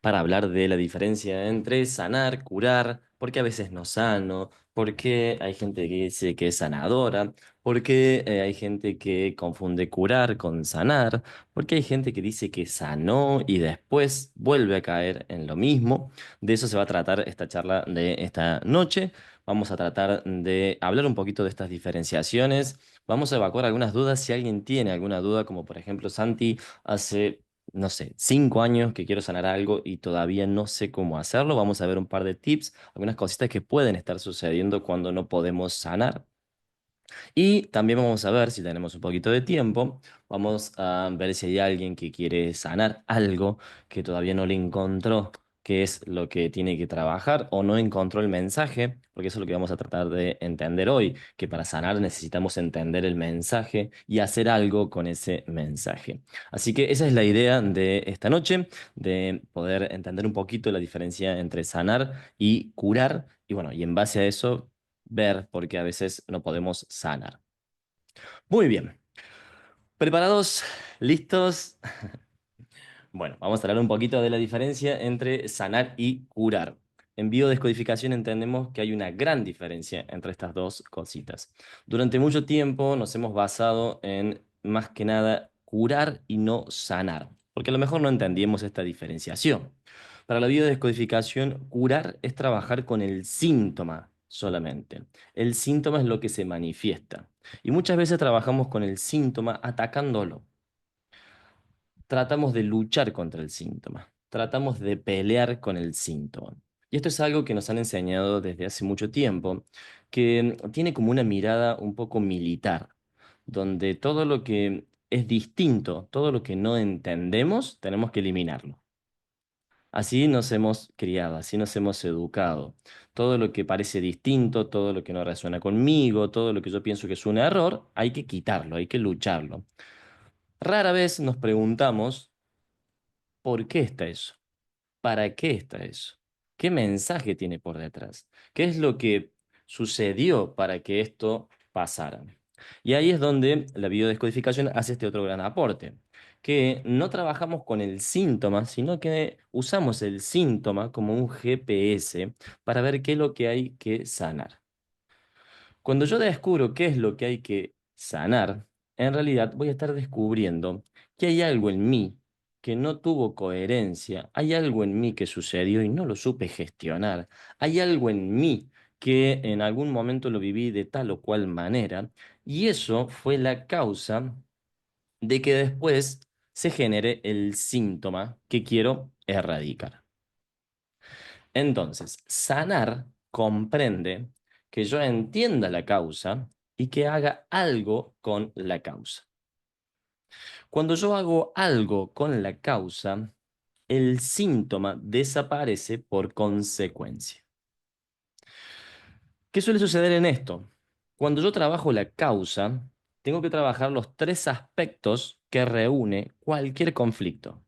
para hablar de la diferencia entre sanar, curar, por qué a veces no sano, por qué hay gente que dice que es sanadora, por qué hay gente que confunde curar con sanar, por qué hay gente que dice que sanó y después vuelve a caer en lo mismo. De eso se va a tratar esta charla de esta noche. Vamos a tratar de hablar un poquito de estas diferenciaciones. Vamos a evacuar algunas dudas. Si alguien tiene alguna duda, como por ejemplo Santi, hace no sé, 5 años que quiero sanar algo y todavía no sé cómo hacerlo. Vamos a ver un par de tips, algunas cositas que pueden estar sucediendo cuando no podemos sanar. Y también vamos a ver si tenemos un poquito de tiempo. Vamos a ver si hay alguien que quiere sanar algo que todavía no le encontró qué es lo que tiene que trabajar o no encontró el mensaje, porque eso es lo que vamos a tratar de entender hoy, que para sanar necesitamos entender el mensaje y hacer algo con ese mensaje. Así que esa es la idea de esta noche, de poder entender un poquito la diferencia entre sanar y curar. Y bueno, y en base a eso ver por qué a veces no podemos sanar. Muy bien, ¿preparados? ¿Listos? Bueno, vamos a hablar un poquito de la diferencia entre sanar y curar. En biodescodificación entendemos que hay una gran diferencia entre estas dos cositas. Durante mucho tiempo nos hemos basado en más que nada curar y no sanar, porque a lo mejor no entendíamos esta diferenciación. Para la biodescodificación, curar es trabajar con el síntoma solamente. El síntoma es lo que se manifiesta. Y muchas veces trabajamos con el síntoma atacándolo. Tratamos de luchar contra el síntoma, tratamos de pelear con el síntoma. Y esto es algo que nos han enseñado desde hace mucho tiempo, que tiene como una mirada un poco militar, donde todo lo que es distinto, todo lo que no entendemos, tenemos que eliminarlo. Así nos hemos criado, así nos hemos educado. Todo lo que parece distinto, todo lo que no resuena conmigo, todo lo que yo pienso que es un error, hay que quitarlo, hay que lucharlo. Rara vez nos preguntamos, ¿por qué está eso? ¿Para qué está eso? ¿Qué mensaje tiene por detrás? ¿Qué es lo que sucedió para que esto pasara? Y ahí es donde la biodescodificación hace este otro gran aporte, que no trabajamos con el síntoma, sino que usamos el síntoma como un GPS para ver qué es lo que hay que sanar. Cuando yo descubro qué es lo que hay que sanar, en realidad voy a estar descubriendo que hay algo en mí que no tuvo coherencia, hay algo en mí que sucedió y no lo supe gestionar, hay algo en mí que en algún momento lo viví de tal o cual manera, y eso fue la causa de que después se genere el síntoma que quiero erradicar. Entonces, sanar comprende que yo entienda la causa y que haga algo con la causa. Cuando yo hago algo con la causa, el síntoma desaparece por consecuencia. ¿Qué suele suceder en esto? Cuando yo trabajo la causa, tengo que trabajar los tres aspectos que reúne cualquier conflicto.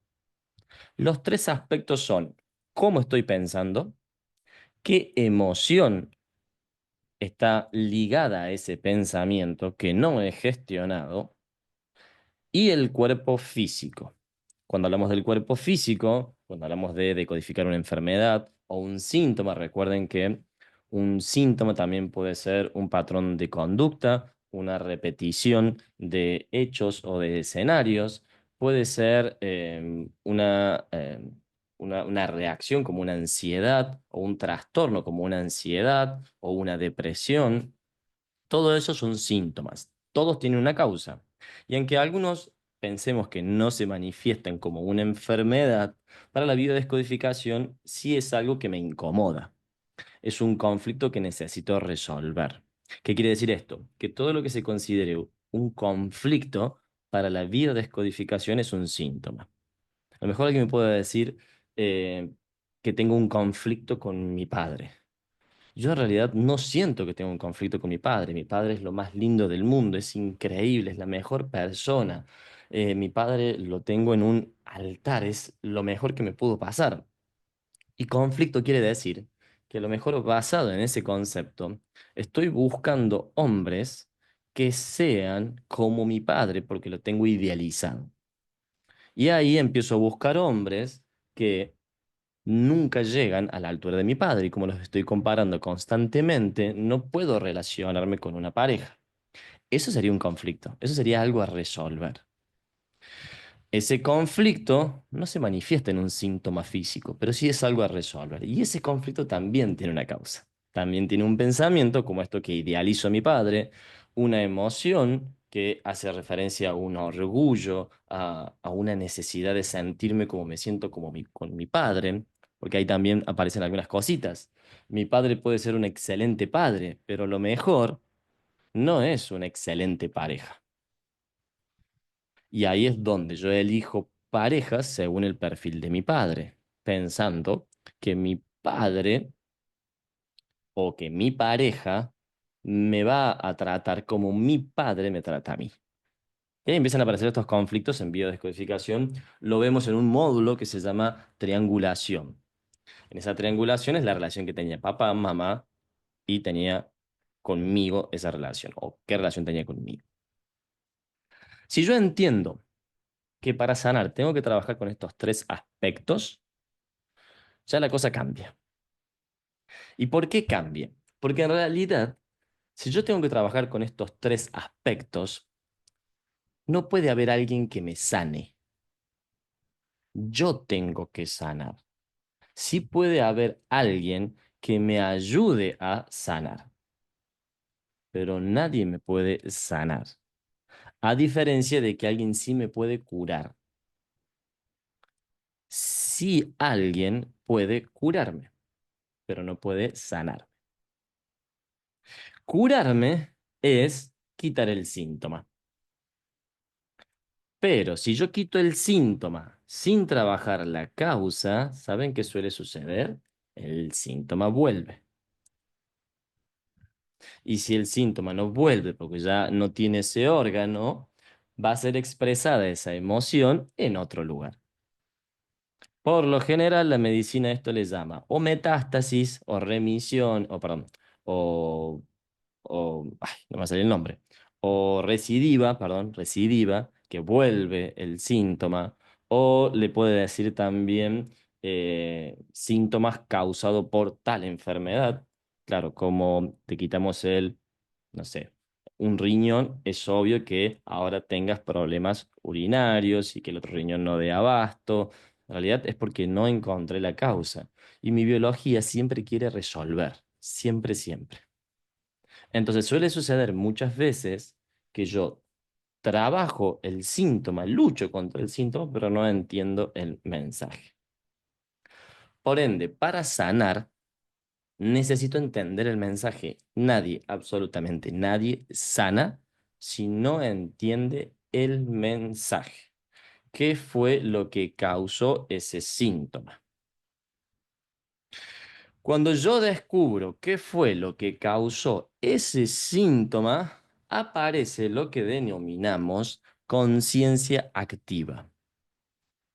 Los tres aspectos son cómo estoy pensando, qué emoción está ligada a ese pensamiento que no he gestionado y el cuerpo físico. Cuando hablamos del cuerpo físico, cuando hablamos de decodificar una enfermedad o un síntoma, recuerden que un síntoma también puede ser un patrón de conducta, una repetición de hechos o de escenarios, puede ser una reacción como una ansiedad o un trastorno como una ansiedad o una depresión. Todo eso son síntomas. Todos tienen una causa. Y aunque algunos pensemos que no se manifiestan como una enfermedad, para la biodescodificación sí es algo que me incomoda. Es un conflicto que necesito resolver. ¿Qué quiere decir esto? Que todo lo que se considere un conflicto para la biodescodificación es un síntoma. A lo mejor alguien me puede decir eh, que tengo un conflicto con mi padre. Yo en realidad no siento que tengo un conflicto con mi padre. Mi padre es lo más lindo del mundo, es increíble, es la mejor persona. Mi padre lo tengo en un altar, es lo mejor que me pudo pasar. Y conflicto quiere decir que a lo mejor basado en ese concepto, estoy buscando hombres que sean como mi padre porque lo tengo idealizado. Y ahí empiezo a buscar hombres que nunca llegan a la altura de mi padre y como los estoy comparando constantemente, no puedo relacionarme con una pareja. Eso sería un conflicto, eso sería algo a resolver. Ese conflicto no se manifiesta en un síntoma físico, pero sí es algo a resolver. Y ese conflicto también tiene una causa. También tiene un pensamiento, como esto que idealizo a mi padre, una emoción que hace referencia a un orgullo, a una necesidad de sentirme como me siento como con mi padre, porque ahí también aparecen algunas cositas. Mi padre puede ser un excelente padre, pero lo mejor no es una excelente pareja. Y ahí es donde yo elijo parejas según el perfil de mi padre, pensando que mi padre o que mi pareja me va a tratar como mi padre me trata a mí. Y ahí empiezan a aparecer estos conflictos en biodescodificación. Lo vemos en un módulo que se llama triangulación. En esa triangulación es la relación que tenía papá, mamá y tenía conmigo esa relación, o qué relación tenía conmigo. Si yo entiendo que para sanar tengo que trabajar con estos tres aspectos, ya la cosa cambia. ¿Y por qué cambia? Porque en realidad, si yo tengo que trabajar con estos tres aspectos, no puede haber alguien que me sane. Yo tengo que sanar. Sí puede haber alguien que me ayude a sanar, pero nadie me puede sanar. A diferencia de que alguien sí me puede curar. Sí alguien puede curarme, pero no puede sanar. Curarme es quitar el síntoma. Pero si yo quito el síntoma sin trabajar la causa, ¿saben qué suele suceder? El síntoma vuelve. Y si el síntoma no vuelve porque ya no tiene ese órgano, va a ser expresada esa emoción en otro lugar. Por lo general, la medicina esto le llama o metástasis o remisión, o perdón, o ay, no me sale el nombre, o recidiva, perdón, recidiva, que vuelve el síntoma, o le puede decir también síntomas causados por tal enfermedad. Claro, como te quitamos no sé, un riñón, es obvio que ahora tengas problemas urinarios y que el otro riñón no dé abasto. En realidad es porque no encontré la causa. Y mi biología siempre quiere resolver, siempre, siempre. Entonces suele suceder muchas veces que yo trabajo el síntoma, lucho contra el síntoma, pero no entiendo el mensaje. Por ende, para sanar, necesito entender el mensaje. Nadie, absolutamente nadie, sana si no entiende el mensaje. ¿Qué fue lo que causó ese síntoma? Cuando yo descubro qué fue lo que causó ese síntoma, aparece lo que denominamos conciencia activa.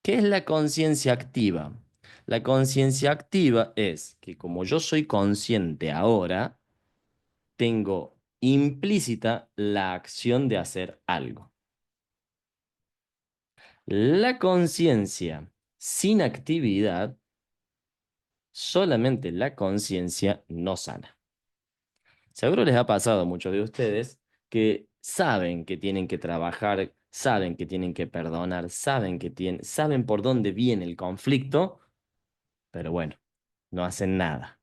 ¿Qué es la conciencia activa? La conciencia activa es que como yo soy consciente ahora, tengo implícita la acción de hacer algo. La conciencia sin actividad, solamente la conciencia no sana. Seguro les ha pasado a muchos de ustedes que saben que tienen que trabajar, saben que tienen que perdonar, saben por dónde viene el conflicto, pero bueno, no hacen nada.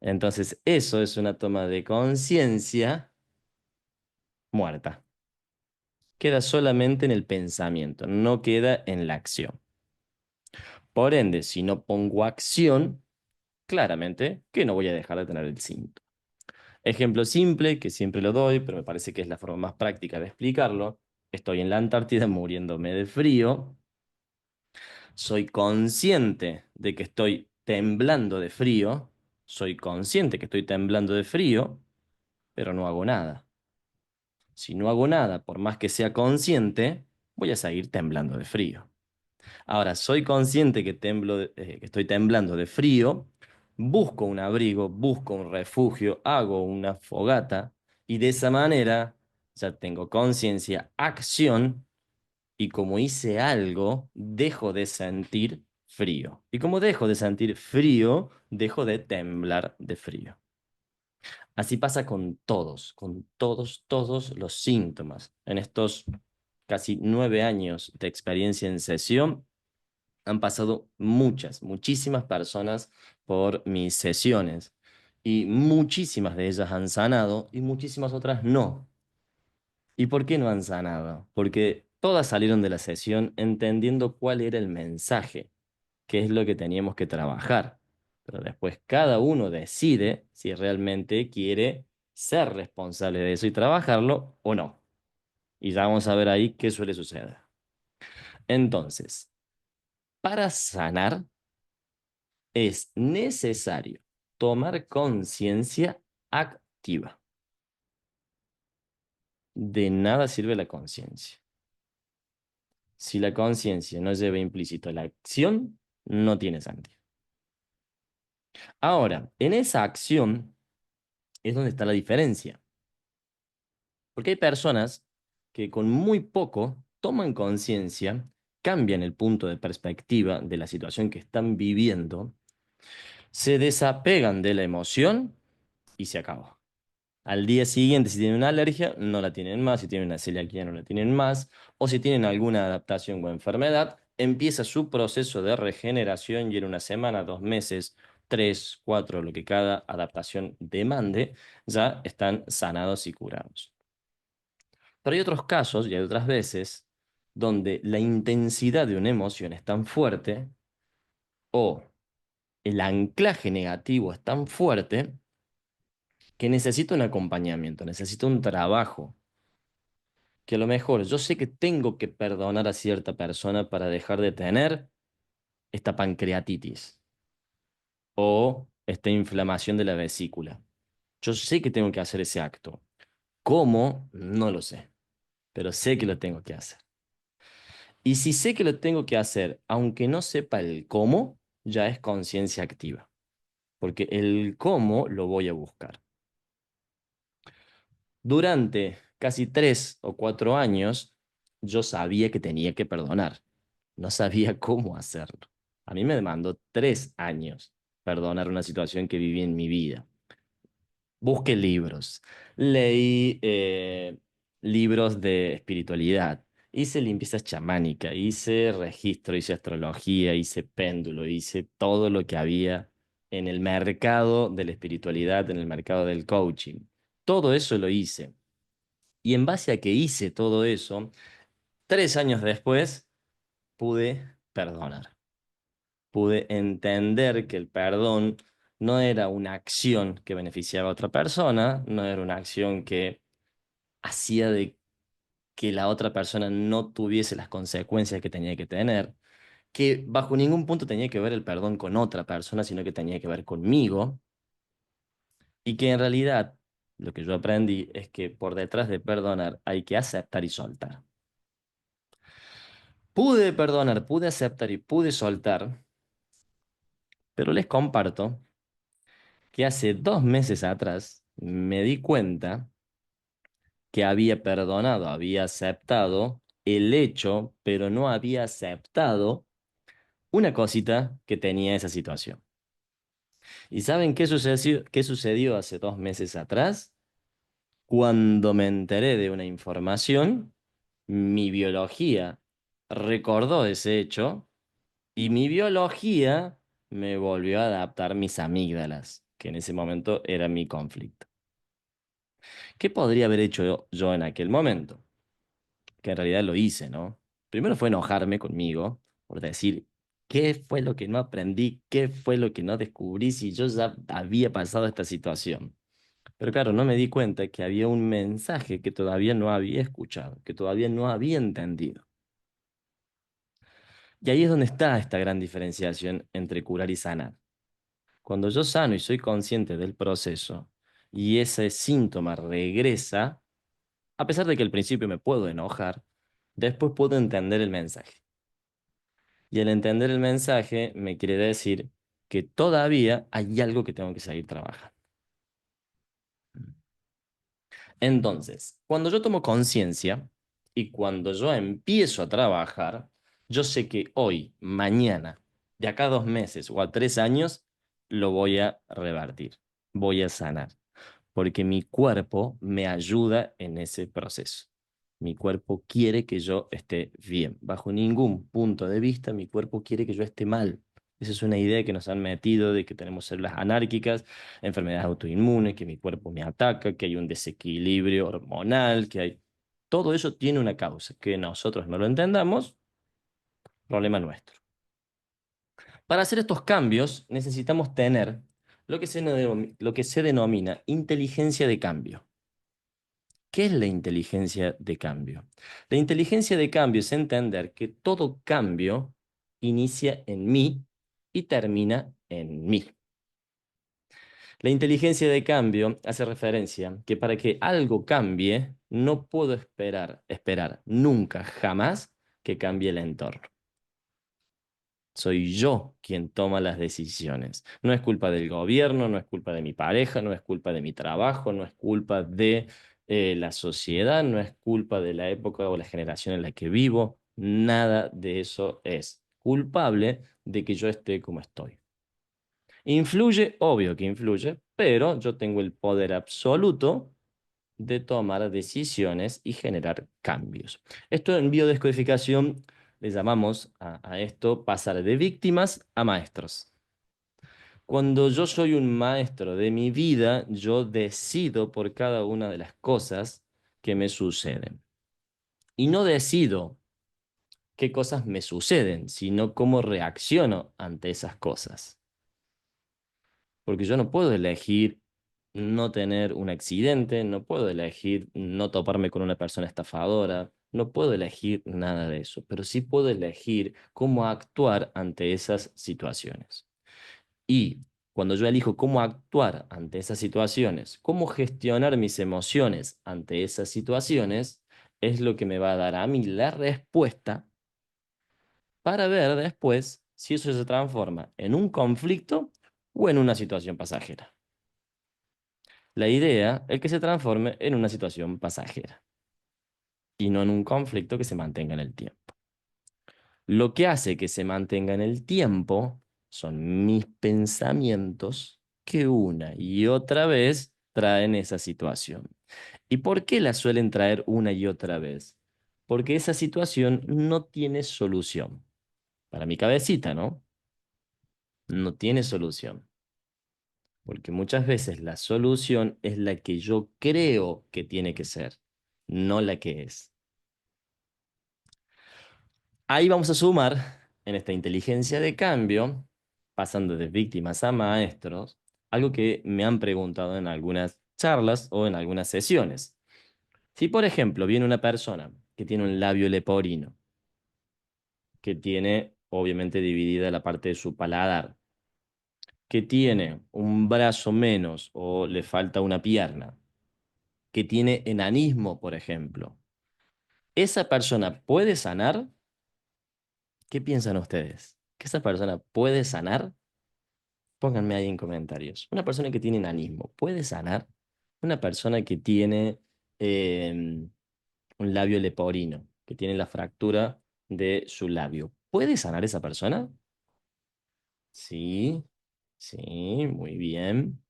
Entonces, eso es una toma de conciencia muerta. Queda solamente en el pensamiento, no queda en la acción. Por ende, si no pongo acción, claramente que no voy a dejar de tener el síntoma. Ejemplo simple, que siempre lo doy, pero me parece que es la forma más práctica de explicarlo. Estoy en la Antártida muriéndome de frío. Soy consciente de que estoy temblando de frío. Soy consciente que estoy temblando de frío, pero no hago nada. Si no hago nada, por más que sea consciente, voy a seguir temblando de frío. Ahora, soy consciente que, que estoy temblando de frío, busco un abrigo, busco un refugio, hago una fogata y de esa manera ya tengo conciencia, acción y como hice algo, dejo de sentir frío. Y como dejo de sentir frío, dejo de temblar de frío. Así pasa con todos los síntomas. En estos casi 9 años de experiencia en sesión, han pasado muchísimas personas por mis sesiones. Y muchísimas de ellas han sanado y muchísimas otras no. ¿Y por qué no han sanado? Porque todas salieron de la sesión entendiendo cuál era el mensaje, qué es lo que teníamos que trabajar. Pero después cada uno decide si realmente quiere ser responsable de eso y trabajarlo o no. Y ya vamos a ver ahí qué suele suceder. Entonces, para sanar es necesario tomar conciencia activa. De nada sirve la conciencia. Si la conciencia no lleva implícito la acción, no tiene sentido. Ahora, en esa acción es donde está la diferencia. Porque hay personas que con muy poco toman conciencia, cambian el punto de perspectiva de la situación que están viviendo, se desapegan de la emoción y se acabó. Al día siguiente, si tienen una alergia, no la tienen más, si tienen una celiaquía, no la tienen más, o si tienen alguna adaptación o enfermedad, empieza su proceso de regeneración y en una semana, 2 meses, 3, 4, lo que cada adaptación demande, ya están sanados y curados. Pero hay otros casos y hay otras veces donde la intensidad de una emoción es tan fuerte o el anclaje negativo es tan fuerte que necesita un acompañamiento, necesita un trabajo que a lo mejor yo sé que tengo que perdonar a cierta persona para dejar de tener esta pancreatitis o esta inflamación de la vesícula. Yo sé que tengo que hacer ese acto. ¿Cómo? No lo sé, pero sé que lo tengo que hacer. Y si sé que lo tengo que hacer, aunque no sepa el cómo, ya es conciencia activa, porque el cómo lo voy a buscar. Durante casi 3 o 4 años, yo sabía que tenía que perdonar. No sabía cómo hacerlo. A mí me demandó 3 años perdonar una situación que viví en mi vida. Busqué libros, leí libros de espiritualidad, hice limpieza chamánica, hice registro, hice astrología, hice péndulo, hice todo lo que había en el mercado de la espiritualidad, en el mercado del coaching. Todo eso lo hice. Y en base a que hice todo eso, 3 años después pude perdonar. Pude entender que el perdón no era una acción que beneficiaba a otra persona, no era una acción que hacía de que la otra persona no tuviese las consecuencias que tenía que tener, que bajo ningún punto tenía que ver el perdón con otra persona, sino que tenía que ver conmigo, y que en realidad lo que yo aprendí es que por detrás de perdonar hay que aceptar y soltar. Pude perdonar, pude aceptar y pude soltar, pero les comparto que hace 2 meses atrás me di cuenta que había perdonado, había aceptado el hecho, pero no había aceptado una cosita que tenía esa situación. ¿Y saben qué sucedió hace 2 meses atrás? Cuando me enteré de una información, mi biología recordó ese hecho y mi biología me volvió a adaptar mis amígdalas, que en ese momento era mi conflicto. ¿Qué podría haber hecho yo en aquel momento? Que en realidad lo hice, ¿no? Primero fue enojarme conmigo por decir, ¿qué fue lo que no aprendí? ¿Qué fue lo que no descubrí si yo ya había pasado esta situación? Pero claro, no me di cuenta que había un mensaje que todavía no había escuchado, que todavía no había entendido. Y ahí es donde está esta gran diferenciación entre curar y sanar. Cuando yo sano y soy consciente del proceso y ese síntoma regresa, a pesar de que al principio me puedo enojar, después puedo entender el mensaje. Y al entender el mensaje me quiere decir que todavía hay algo que tengo que seguir trabajando. Entonces, cuando yo tomo conciencia y cuando yo empiezo a trabajar, yo sé que hoy, mañana de acá a 2 meses o a 3 años, lo voy a revertir, voy a sanar, porque mi cuerpo me ayuda en ese proceso. Mi cuerpo quiere que yo esté bien. Bajo ningún punto de vista, mi cuerpo quiere que yo esté mal. Esa es una idea que nos han metido de que tenemos células anárquicas, enfermedades autoinmunes, que mi cuerpo me ataca, que hay un desequilibrio hormonal, que hay... Todo eso tiene una causa. Que nosotros no lo entendamos, problema nuestro. Para hacer estos cambios necesitamos tener lo que se denomina inteligencia de cambio. ¿Qué es la inteligencia de cambio? La inteligencia de cambio es entender que todo cambio inicia en mí y termina en mí. La inteligencia de cambio hace referencia que para que algo cambie, no puedo esperar nunca, jamás que cambie el entorno. Soy yo quien toma las decisiones. No es culpa del gobierno, no es culpa de mi pareja, no es culpa de mi trabajo, no es culpa de la sociedad, no es culpa de la época o la generación en la que vivo. Nada de eso es culpable de que yo esté como estoy. Influye, obvio que influye, pero yo tengo el poder absoluto de tomar decisiones y generar cambios. Esto en biodescodificación le llamamos a esto pasar de víctimas a maestros. Cuando yo soy un maestro de mi vida, yo decido por cada una de las cosas que me suceden. Y no decido qué cosas me suceden, sino cómo reacciono ante esas cosas. Porque yo no puedo elegir no tener un accidente, no puedo elegir no toparme con una persona estafadora, no puedo elegir nada de eso, pero sí puedo elegir cómo actuar ante esas situaciones. Y cuando yo elijo cómo actuar ante esas situaciones, cómo gestionar mis emociones ante esas situaciones, es lo que me va a dar a mí la respuesta para ver después si eso se transforma en un conflicto o en una situación pasajera. La idea es que se transforme en una situación pasajera y no en un conflicto que se mantenga en el tiempo. Lo que hace que se mantenga en el tiempo son mis pensamientos que una y otra vez traen esa situación. ¿Y por qué la suelen traer una y otra vez? Porque esa situación no tiene solución. Para mi cabecita, ¿no? No tiene solución. Porque muchas veces la solución es la que yo creo que tiene que ser, no la que es. Ahí vamos a sumar, en esta inteligencia de cambio, pasando de víctimas a maestros, algo que me han preguntado en algunas charlas o en algunas sesiones. Si, por ejemplo, viene una persona que tiene un labio leporino, que tiene obviamente dividida la parte de su paladar, que tiene un brazo menos o le falta una pierna, que tiene enanismo, por ejemplo, ¿esa persona puede sanar? ¿Qué piensan ustedes? ¿Que esa persona puede sanar? Pónganme ahí en comentarios. Una persona que tiene enanismo, ¿puede sanar? Una persona que tiene eh, un labio leporino, que tiene la fractura de su labio, ¿puede sanar esa persona? Sí, sí, muy bien,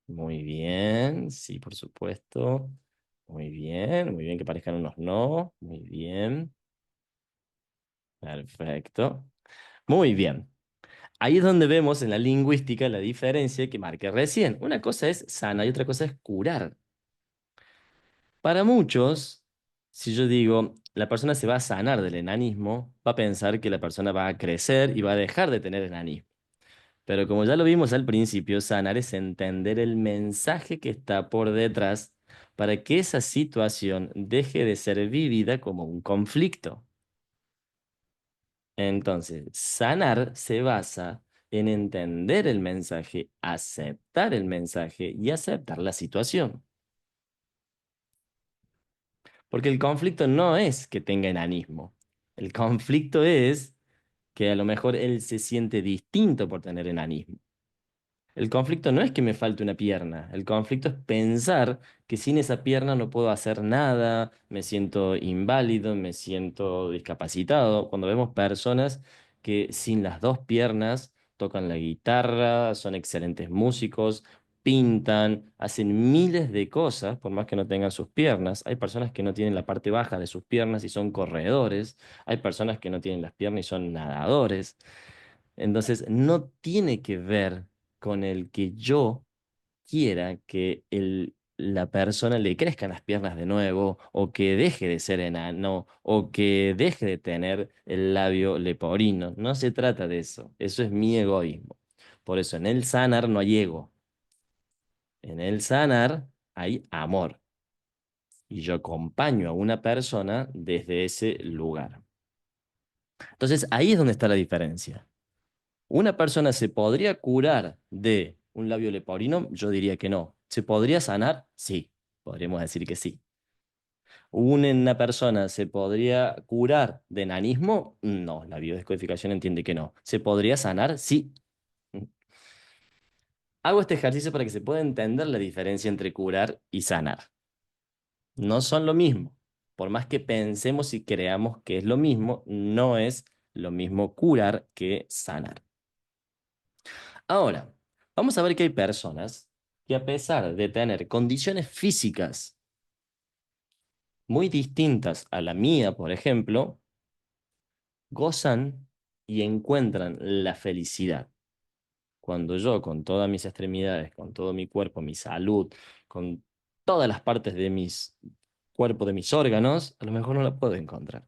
muy bien, sí, por supuesto. Muy bien que parezcan unos no, muy bien, perfecto. Muy bien. Ahí es donde vemos en la lingüística la diferencia que marqué recién. Una cosa es sanar y otra cosa es curar. Para muchos, si yo digo, la persona se va a sanar del enanismo, va a pensar que la persona va a crecer y va a dejar de tener enanismo. Pero como ya lo vimos al principio, sanar es entender el mensaje que está por detrás para que esa situación deje de ser vivida como un conflicto. Entonces, sanar se basa en entender el mensaje, aceptar el mensaje y aceptar la situación. Porque el conflicto no es que tenga enanismo. El conflicto es que a lo mejor él se siente distinto por tener enanismo. El conflicto no es que me falte una pierna. El conflicto es pensar que sin esa pierna no puedo hacer nada, me siento inválido, me siento discapacitado. Cuando vemos personas que sin las dos piernas tocan la guitarra, son excelentes músicos, pintan, hacen miles de cosas, por más que no tengan sus piernas. Hay personas que no tienen la parte baja de sus piernas y son corredores. Hay personas que no tienen las piernas y son nadadores. Entonces, no tiene que ver con el que yo quiera que la persona le crezcan las piernas de nuevo, o que deje de ser enano, o que deje de tener el labio leporino. No se trata de eso. Eso es mi egoísmo. Por eso en el sanar no hay ego. En el sanar hay amor. Y yo acompaño a una persona desde ese lugar. Entonces ahí es donde está la diferencia. ¿Una persona se podría curar de un labio leporino? Yo diría que no. ¿Se podría sanar? Sí, podríamos decir que sí. ¿Una persona se podría curar de enanismo? No, la biodescodificación entiende que no. ¿Se podría sanar? Sí. Hago este ejercicio para que se pueda entender la diferencia entre curar y sanar. No son lo mismo. Por más que pensemos y creamos que es lo mismo, no es lo mismo curar que sanar. Ahora, vamos a ver que hay personas que, a pesar de tener condiciones físicas muy distintas a la mía, por ejemplo, gozan y encuentran la felicidad. Cuando yo, con todas mis extremidades, con todo mi cuerpo, mi salud, con todas las partes de mis cuerpo, de mis órganos, a lo mejor no la puedo encontrar.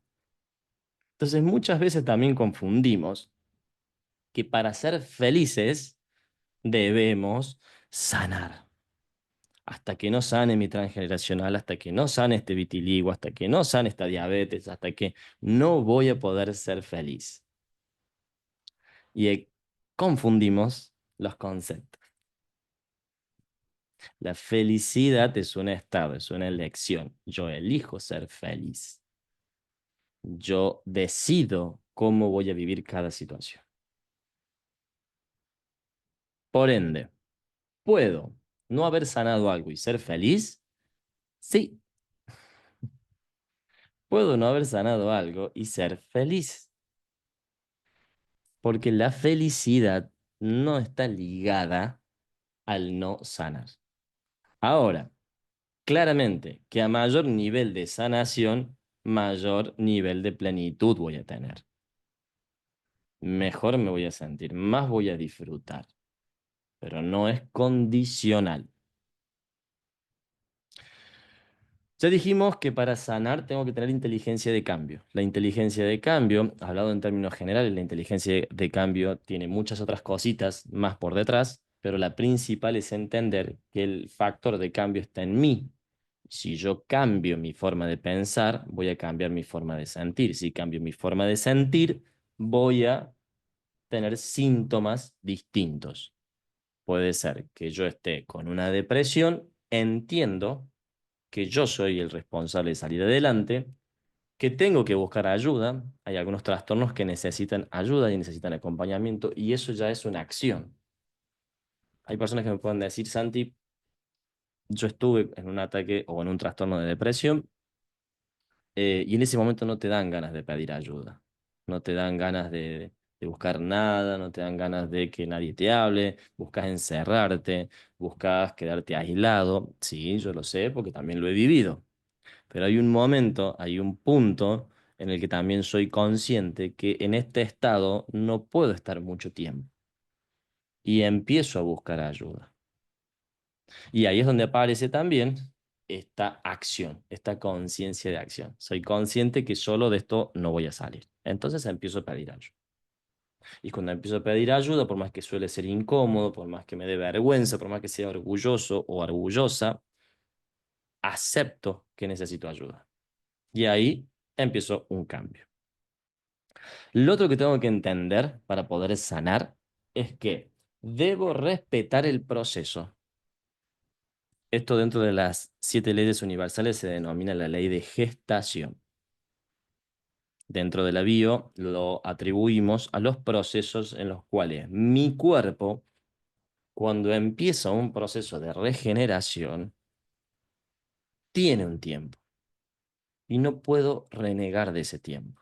Entonces, muchas veces también confundimos que para ser felices debemos sanar. Hasta que no sane mi transgeneracional, hasta que no sane este vitiligo, hasta que no sane esta diabetes, hasta que no voy a poder ser feliz. Y confundimos los conceptos. La felicidad es un estado, es una elección. Yo elijo ser feliz. Yo decido cómo voy a vivir cada situación. Por ende, ¿puedo no haber sanado algo y ser feliz? Sí. Puedo no haber sanado algo y ser feliz. Porque la felicidad no está ligada al no sanar. Ahora, claramente que a mayor nivel de sanación, mayor nivel de plenitud voy a tener. Mejor me voy a sentir, más voy a disfrutar, pero no es condicional. Ya dijimos que para sanar tengo que tener inteligencia de cambio. La inteligencia de cambio, hablado en términos generales, la inteligencia de cambio tiene muchas otras cositas más por detrás, pero la principal es entender que el factor de cambio está en mí. Si yo cambio mi forma de pensar, voy a cambiar mi forma de sentir. Si cambio mi forma de sentir, voy a tener síntomas distintos. Puede ser que yo esté con una depresión, entiendo que yo soy el responsable de salir adelante, que tengo que buscar ayuda. Hay algunos trastornos que necesitan ayuda y necesitan acompañamiento, y eso ya es una acción. Hay personas que me pueden decir, Santi, yo estuve en un ataque o en un trastorno de depresión, y en ese momento no te dan ganas de pedir ayuda, no te dan ganas de buscar nada, no te dan ganas de que nadie te hable, buscas encerrarte, buscas quedarte aislado. Sí, yo lo sé porque también lo he vivido. Pero hay un momento, hay un punto en el que también soy consciente que en este estado no puedo estar mucho tiempo y empiezo a buscar ayuda. Y ahí es donde aparece también esta acción, esta conciencia de acción. Soy consciente que solo de esto no voy a salir. Entonces empiezo a pedir ayuda. Y cuando empiezo a pedir ayuda, por más que suele ser incómodo, por más que me dé vergüenza, por más que sea orgulloso o orgullosa, acepto que necesito ayuda. Y ahí empiezo un cambio. Lo otro que tengo que entender para poder sanar es que debo respetar el proceso. Esto, dentro de las 7 leyes universales, se denomina la ley de gestación. Dentro de la bio lo atribuimos a los procesos en los cuales mi cuerpo, cuando empieza un proceso de regeneración, tiene un tiempo y no puedo renegar de ese tiempo.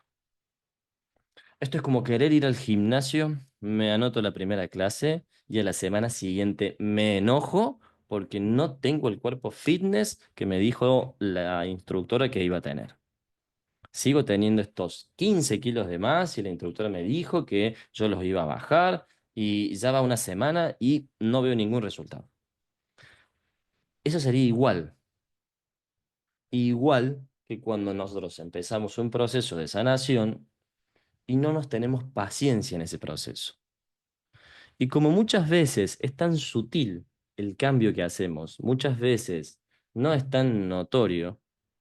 Esto es como querer ir al gimnasio, me anoto la primera clase y a la semana siguiente me enojo porque no tengo el cuerpo fitness que me dijo la instructora que iba a tener. Sigo teniendo estos 15 kilos de más y la instructora me dijo que yo los iba a bajar y ya va una semana y no veo ningún resultado. Eso sería igual que cuando nosotros empezamos un proceso de sanación y no nos tenemos paciencia en ese proceso. Y como muchas veces es tan sutil el cambio que hacemos, muchas veces no es tan notorio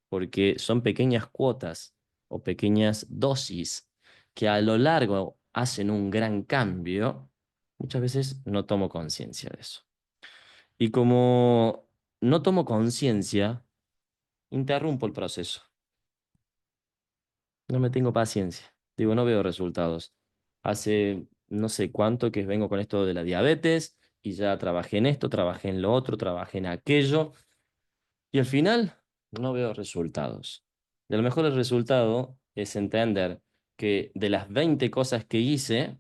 porque son pequeñas cuotas o pequeñas dosis que a lo largo hacen un gran cambio, muchas veces no tomo conciencia de eso. Y como no tomo conciencia, interrumpo el proceso. No me tengo paciencia. Digo, no veo resultados. Hace no sé cuánto que vengo con esto de la diabetes y ya trabajé en esto, trabajé en lo otro, trabajé en aquello y al final no veo resultados. Y a lo mejor el resultado es entender que de las 20 cosas que hice,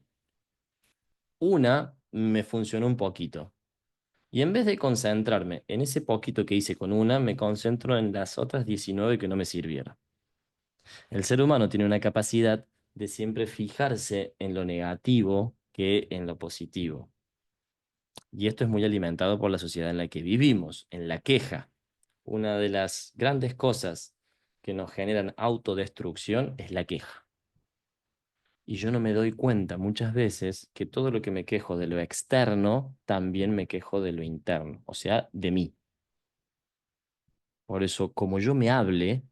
una me funcionó un poquito. Y en vez de concentrarme en ese poquito que hice con una, me concentro en las otras 19 que no me sirvieron. El ser humano tiene una capacidad de siempre fijarse en lo negativo que en lo positivo. Y esto es muy alimentado por la sociedad en la que vivimos, en la queja. Una de las grandes cosas que nos generan autodestrucción es la queja. Y yo no me doy cuenta muchas veces que todo lo que me quejo de lo externo, también me quejo de lo interno, o sea, de mí. Por eso, como yo me hable,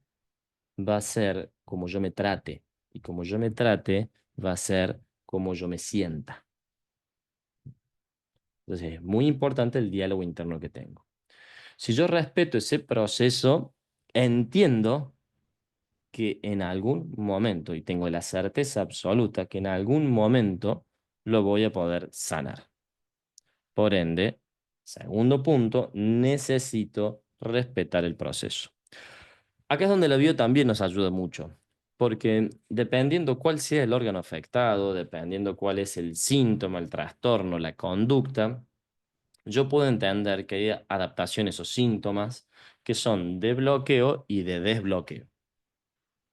va a ser como yo me trate. Y como yo me trate, va a ser como yo me sienta. Entonces, es muy importante el diálogo interno que tengo. Si yo respeto ese proceso, entiendo que en algún momento, y tengo la certeza absoluta que en algún momento lo voy a poder sanar. Por ende, segundo punto, necesito respetar el proceso. Acá es donde la bio también nos ayuda mucho, porque dependiendo cuál sea el órgano afectado, dependiendo cuál es el síntoma, el trastorno, la conducta, yo puedo entender que hay adaptaciones o síntomas que son de bloqueo y de desbloqueo,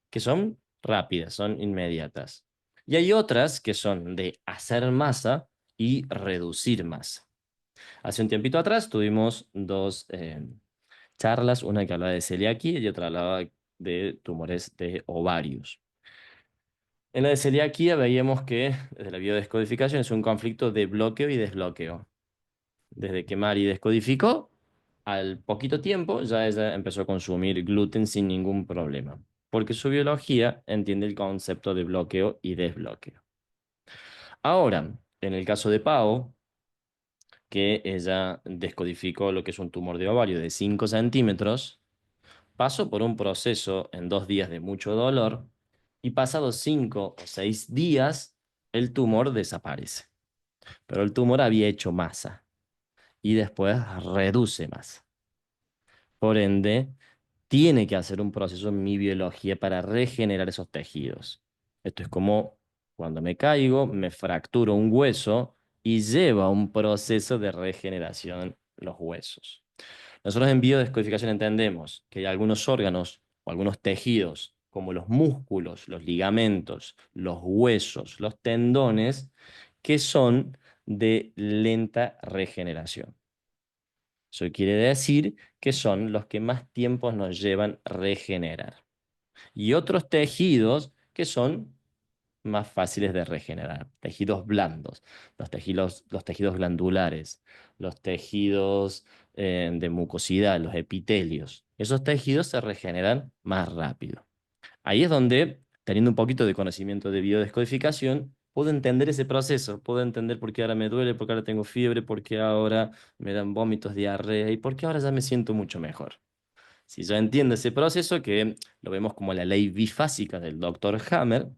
que son rápidas, son inmediatas. Y hay otras que son de hacer masa y reducir masa. Hace un tiempito atrás tuvimos dos charlas, una que hablaba de celiaquía y otra hablaba de tumores de ovarios. En la de celiaquía veíamos que desde la biodescodificación es un conflicto de bloqueo y desbloqueo. Desde que Mari descodificó, al poquito tiempo ya ella empezó a consumir gluten sin ningún problema, porque su biología entiende el concepto de bloqueo y desbloqueo. Ahora, en el caso de Pau, que ella descodificó lo que es un tumor de ovario de 5 centímetros, pasó por un proceso en 2 días de mucho dolor y pasados 5 o 6 días el tumor desaparece. Pero el tumor había hecho masa y después reduce masa. Por ende, tiene que hacer un proceso en mi biología para regenerar esos tejidos. Esto es como cuando me caigo, me fracturo un hueso y lleva un proceso de regeneración los huesos. Nosotros en biodescodificación entendemos que hay algunos órganos o algunos tejidos, como los músculos, los ligamentos, los huesos, los tendones, que son de lenta regeneración. Eso quiere decir que son los que más tiempo nos llevan regenerar. Y otros tejidos que son más fáciles de regenerar, tejidos blandos, los tejidos glandulares, los tejidos de mucosidad, los epitelios. Esos tejidos se regeneran más rápido. Ahí es donde, teniendo un poquito de conocimiento de biodescodificación, puedo entender ese proceso, puedo entender por qué ahora me duele, por qué ahora tengo fiebre, por qué ahora me dan vómitos, diarrea y por qué ahora ya me siento mucho mejor. Si yo entiendo ese proceso, que lo vemos como la ley bifásica del doctor Hammer,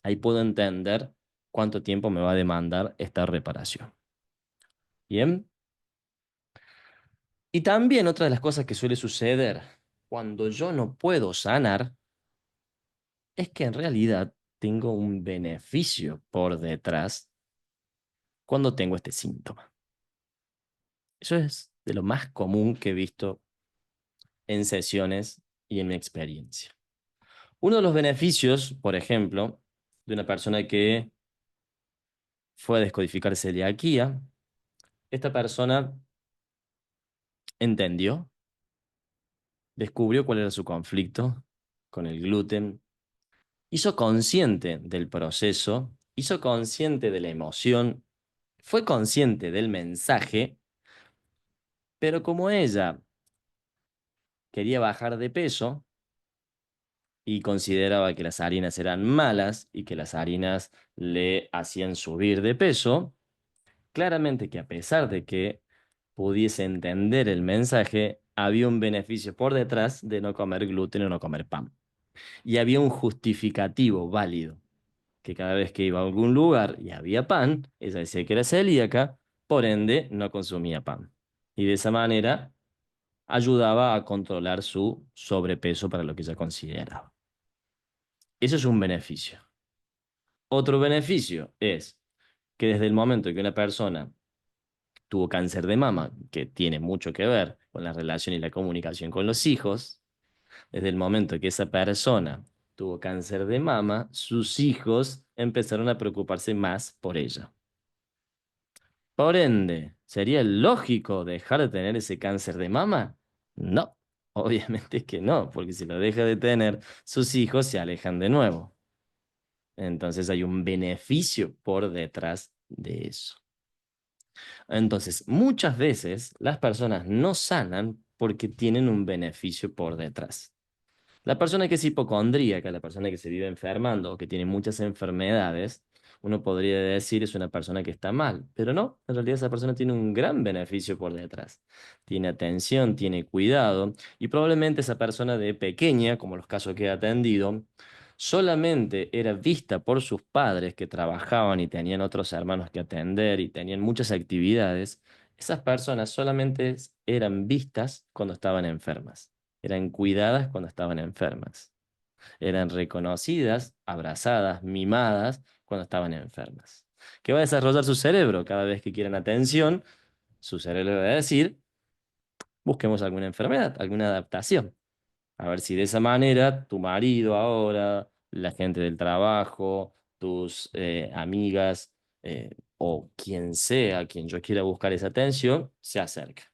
ahí puedo entender cuánto tiempo me va a demandar esta reparación. Bien. Y también otra de las cosas que suele suceder cuando yo no puedo sanar es que en realidad tengo un beneficio por detrás cuando tengo este síntoma. Eso es de lo más común que he visto en sesiones y en mi experiencia. Uno de los beneficios, por ejemplo, de una persona que fue a descodificar celiaquía, esta persona entendió, descubrió cuál era su conflicto con el gluten, hizo consciente del proceso, hizo consciente de la emoción, fue consciente del mensaje, pero como ella quería bajar de peso y consideraba que las harinas eran malas y que las harinas le hacían subir de peso, claramente que a pesar de que pudiese entender el mensaje, había un beneficio por detrás de no comer gluten o no comer pan. Y había un justificativo válido, que cada vez que iba a algún lugar y había pan, ella decía que era celíaca, por ende no consumía pan. Y de esa manera ayudaba a controlar su sobrepeso para lo que ella consideraba. Eso es un beneficio. Otro beneficio es que desde el momento que una persona tuvo cáncer de mama, que tiene mucho que ver con la relación y la comunicación con los hijos, desde el momento que esa persona tuvo cáncer de mama, sus hijos empezaron a preocuparse más por ella. Por ende, ¿sería lógico dejar de tener ese cáncer de mama? No, obviamente que no, porque si lo deja de tener, sus hijos se alejan de nuevo. Entonces hay un beneficio por detrás de eso. Entonces, muchas veces las personas no sanan porque tienen un beneficio por detrás. La persona que es hipocondríaca, la persona que se vive enfermando o que tiene muchas enfermedades, uno podría decir es una persona que está mal, pero no, en realidad esa persona tiene un gran beneficio por detrás. Tiene atención, tiene cuidado y probablemente esa persona de pequeña, como los casos que he atendido, solamente era vista por sus padres que trabajaban y tenían otros hermanos que atender y tenían muchas actividades. Esas personas solamente eran vistas cuando estaban enfermas, eran cuidadas cuando estaban enfermas, eran reconocidas, abrazadas, mimadas cuando estaban enfermas. ¿Qué va a desarrollar su cerebro? Cada vez que quieran atención, su cerebro va a decir, busquemos alguna enfermedad, alguna adaptación. A ver si de esa manera tu marido ahora, la gente del trabajo, tus amigas o quien sea, quien yo quiera buscar esa atención, se acerca.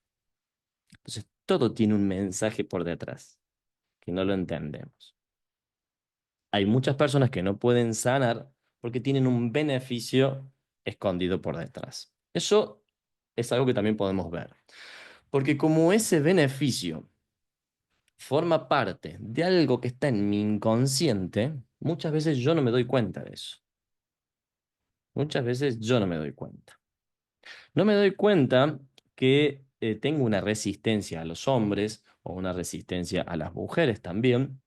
Entonces, todo tiene un mensaje por detrás, que no lo entendemos. Hay muchas personas que no pueden sanar porque tienen un beneficio escondido por detrás. Eso es algo que también podemos ver. Porque como ese beneficio forma parte de algo que está en mi inconsciente, muchas veces yo no me doy cuenta de eso. Muchas veces yo no me doy cuenta. No me doy cuenta que tengo una resistencia a los hombres o una resistencia a las mujeres también,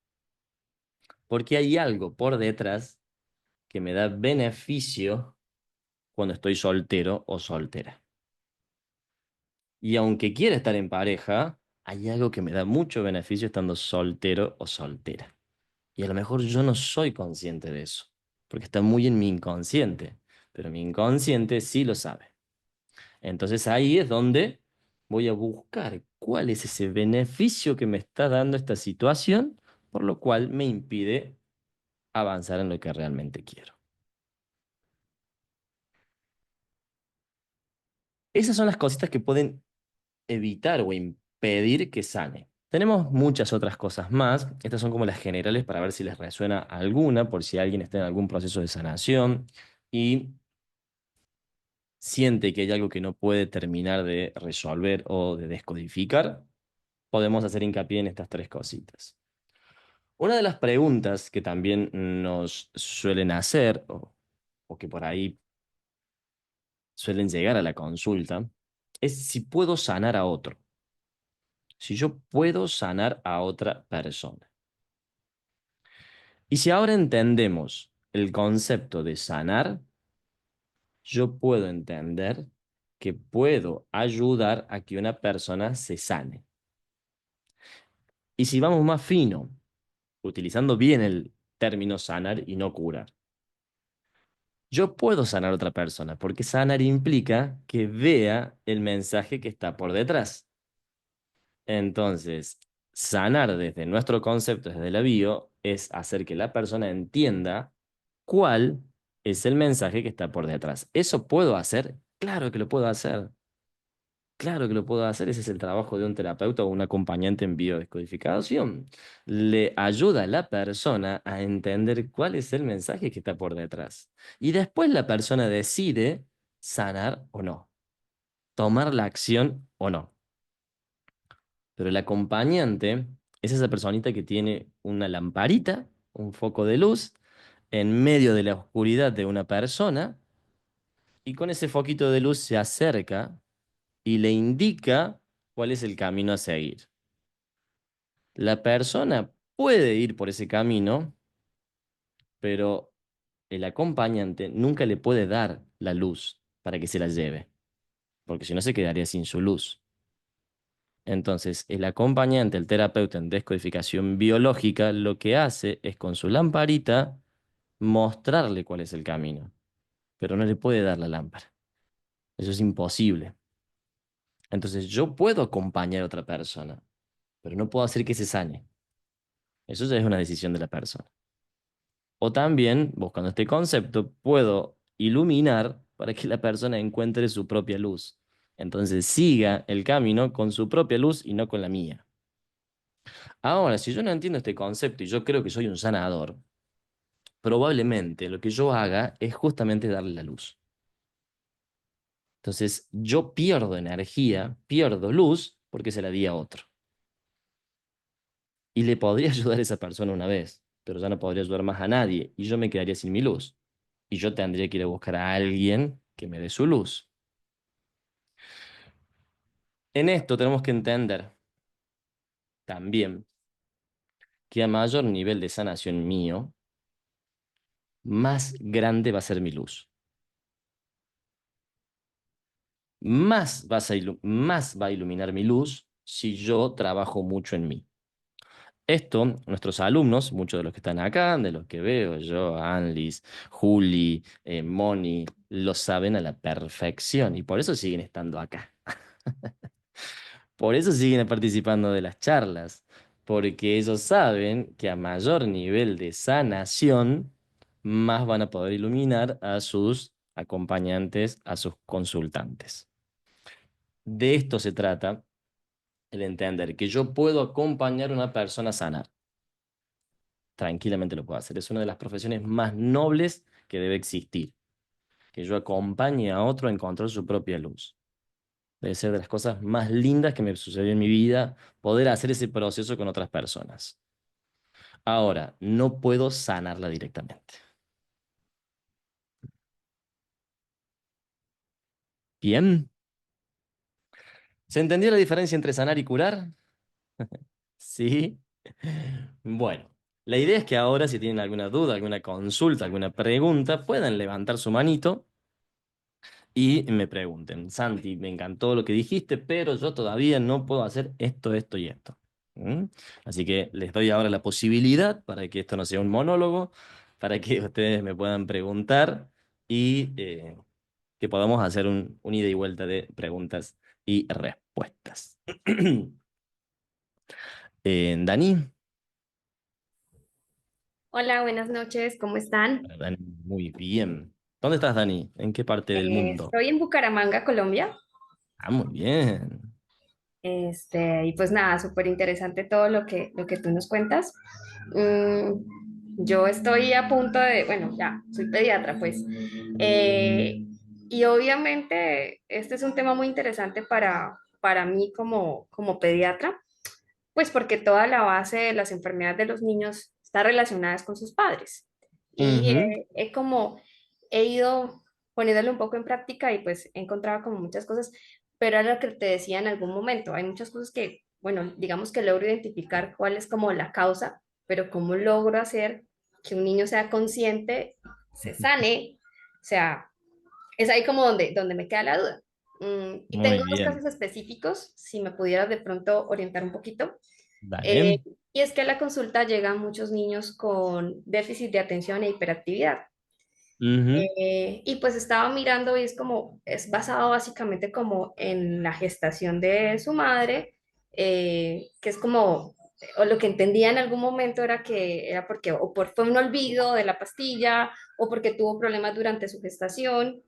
porque hay algo por detrás que me da beneficio cuando estoy soltero o soltera. Y aunque quiera estar en pareja, hay algo que me da mucho beneficio estando soltero o soltera. Y a lo mejor yo no soy consciente de eso, porque está muy en mi inconsciente, pero mi inconsciente sí lo sabe. Entonces ahí es donde voy a buscar cuál es ese beneficio que me está dando esta situación, por lo cual me impide avanzar en lo que realmente quiero. Esas son las cositas que pueden evitar o impedir que sane. Tenemos muchas otras cosas más. Estas son como las generales para ver si les resuena alguna, por si alguien está en algún proceso de sanación y siente que hay algo que no puede terminar de resolver o de descodificar, podemos hacer hincapié en estas tres cositas. Una de las preguntas que también nos suelen hacer o que por ahí suelen llegar a la consulta es si puedo sanar a otro, si yo puedo sanar a otra persona. Y si ahora entendemos el concepto de sanar, yo puedo entender que puedo ayudar a que una persona se sane. Y si vamos más fino, utilizando bien el término sanar y no curar, Yo puedo sanar a otra persona, porque sanar implica que vea el mensaje que está por detrás. Entonces, sanar desde nuestro concepto, desde la bio, es hacer que la persona entienda cuál es el mensaje que está por detrás. ¿Eso puedo hacer? Claro que lo puedo hacer. Claro que lo puedo hacer. Ese es el trabajo de un terapeuta o un acompañante en biodescodificación. Le ayuda a la persona a entender cuál es el mensaje que está por detrás. Y después la persona decide sanar o no, tomar la acción o no. Pero el acompañante es esa personita que tiene una lamparita, un foco de luz, en medio de la oscuridad de una persona, y con ese foquito de luz se acerca y le indica cuál es el camino a seguir. La persona puede ir por ese camino, pero el acompañante nunca le puede dar la luz para que se la lleve, porque si no se quedaría sin su luz. Entonces, el acompañante, el terapeuta en descodificación biológica, lo que hace es con su lamparita mostrarle cuál es el camino, pero no le puede dar la lámpara. Eso es imposible. Entonces, yo puedo acompañar a otra persona, pero no puedo hacer que se sane. Eso ya es una decisión de la persona. O también, buscando este concepto, puedo iluminar para que la persona encuentre su propia luz. Entonces, siga el camino con su propia luz y no con la mía. Ahora, si yo no entiendo este concepto y yo creo que soy un sanador, probablemente lo que yo haga es justamente darle la luz. Entonces, yo pierdo energía, pierdo luz porque se la di a otro. Y le podría ayudar a esa persona una vez, pero ya no podría ayudar más a nadie y yo me quedaría sin mi luz. Y yo tendría que ir a buscar a alguien que me dé su luz. En esto tenemos que entender también que a mayor nivel de sanación mío, más grande va a ser mi luz. Más va a iluminar mi luz si yo trabajo mucho en mí. Esto, nuestros alumnos, muchos de los que están acá, de los que veo, yo, Anlis, Juli, Moni, lo saben a la perfección y por eso siguen estando acá. Por eso siguen participando de las charlas, porque ellos saben que a mayor nivel de sanación, más van a poder iluminar a sus acompañantes, a sus consultantes. De esto se trata el entender que yo puedo acompañar a una persona a sanar. Tranquilamente lo puedo hacer. Es una de las profesiones más nobles que debe existir. Que yo acompañe a otro a encontrar su propia luz. Debe ser de las cosas más lindas que me sucedió en mi vida poder hacer ese proceso con otras personas. Ahora, no puedo sanarla directamente. Bien. ¿Se entendió la diferencia entre sanar y curar? Sí. Bueno, la idea es que ahora, si tienen alguna duda, alguna consulta, alguna pregunta, puedan levantar su manito y me pregunten, Santi, me encantó lo que dijiste, pero yo todavía no puedo hacer esto, esto y esto. ¿Mm? Así que les doy ahora la posibilidad para que esto no sea un monólogo, para que ustedes me puedan preguntar y que podamos hacer un ida y vuelta de preguntas y respuestas. Dani. Hola, buenas noches, ¿cómo están? Dani, muy bien. ¿Dónde estás, Dani? ¿En qué parte del mundo? Estoy en Bucaramanga, Colombia. Ah, muy bien. Y pues nada, súper interesante todo lo que tú nos cuentas. Yo estoy a punto de, bueno, ya, soy pediatra, pues. Eh, y obviamente este es un tema muy interesante para mí como pediatra, pues porque toda la base de las enfermedades de los niños está relacionadas con sus padres. Y Ujú. he como he ido poniéndolo un poco en práctica y pues he encontrado como muchas cosas, pero era lo que te decía en algún momento. Hay muchas cosas que, bueno, digamos que logro identificar cuál es como la causa, pero cómo logro hacer que un niño sea consciente, se sane, o sea, es ahí como donde me queda la duda. Y Muy tengo dos casos bien. específicos, si me pudieras de pronto orientar un poquito. Eh, Dale. y es que a la consulta llegan muchos niños con déficit de atención e hiperactividad. Ujú, Y pues estaba mirando y es como, es basado básicamente como en la gestación de su madre, que es como, o lo que entendía en algún momento era que era porque o por fue un olvido de la pastilla o porque tuvo problemas durante su gestación.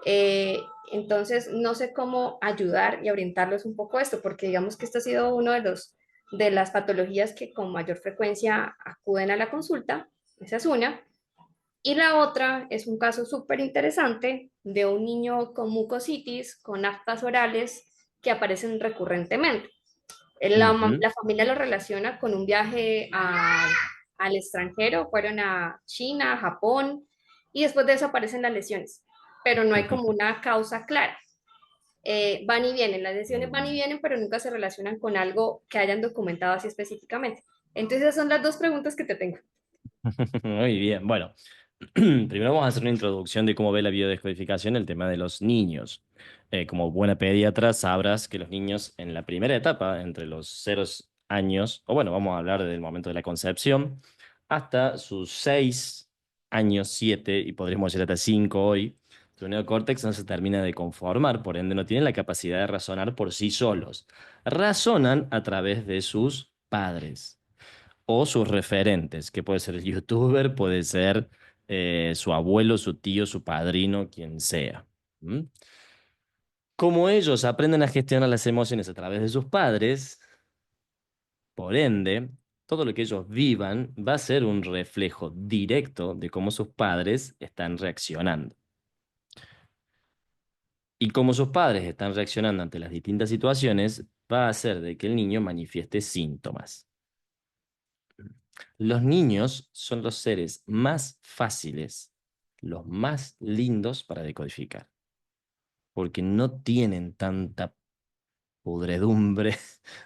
Eh, entonces, no sé cómo ayudar y orientarlos un poco a esto, porque digamos que este ha sido uno de los de las patologías que con mayor frecuencia acuden a la consulta, esa es una. Y la otra es un caso súper interesante de un niño con mucositis, con aftas orales que aparecen recurrentemente. ujú. La familia lo relaciona con un viaje al extranjero, fueron a China, Japón, y después de eso aparecen las lesiones, pero no hay como una causa clara. Van y vienen, las lesiones van y Mm. vienen, pero nunca se relacionan con algo que hayan documentado así específicamente. Entonces, esas son las dos preguntas que te tengo. Muy bien, bueno, primero vamos a hacer una introducción de cómo ve la biodescodificación el tema de los niños. Como buena pediatra sabrás que los niños en la primera etapa, entre los 0 años, o bueno, vamos a hablar del momento de la concepción, hasta sus 6 años, 7, y podríamos decir hasta 5 hoy, su neocórtex no se termina de conformar, por ende no tienen la capacidad de razonar por sí solos. Razonan a través de sus padres o sus referentes, que puede ser el youtuber, puede ser su abuelo, su tío, su padrino, quien sea. ¿Mm? Como ellos aprenden a gestionar las emociones a través de sus padres, por ende, todo lo que ellos vivan va a ser un reflejo directo de cómo sus padres están reaccionando. Y cómo sus padres están reaccionando ante las distintas situaciones, va a hacer de que el niño manifieste síntomas. Los niños son los seres más fáciles, los más lindos para decodificar, porque no tienen tanta podredumbre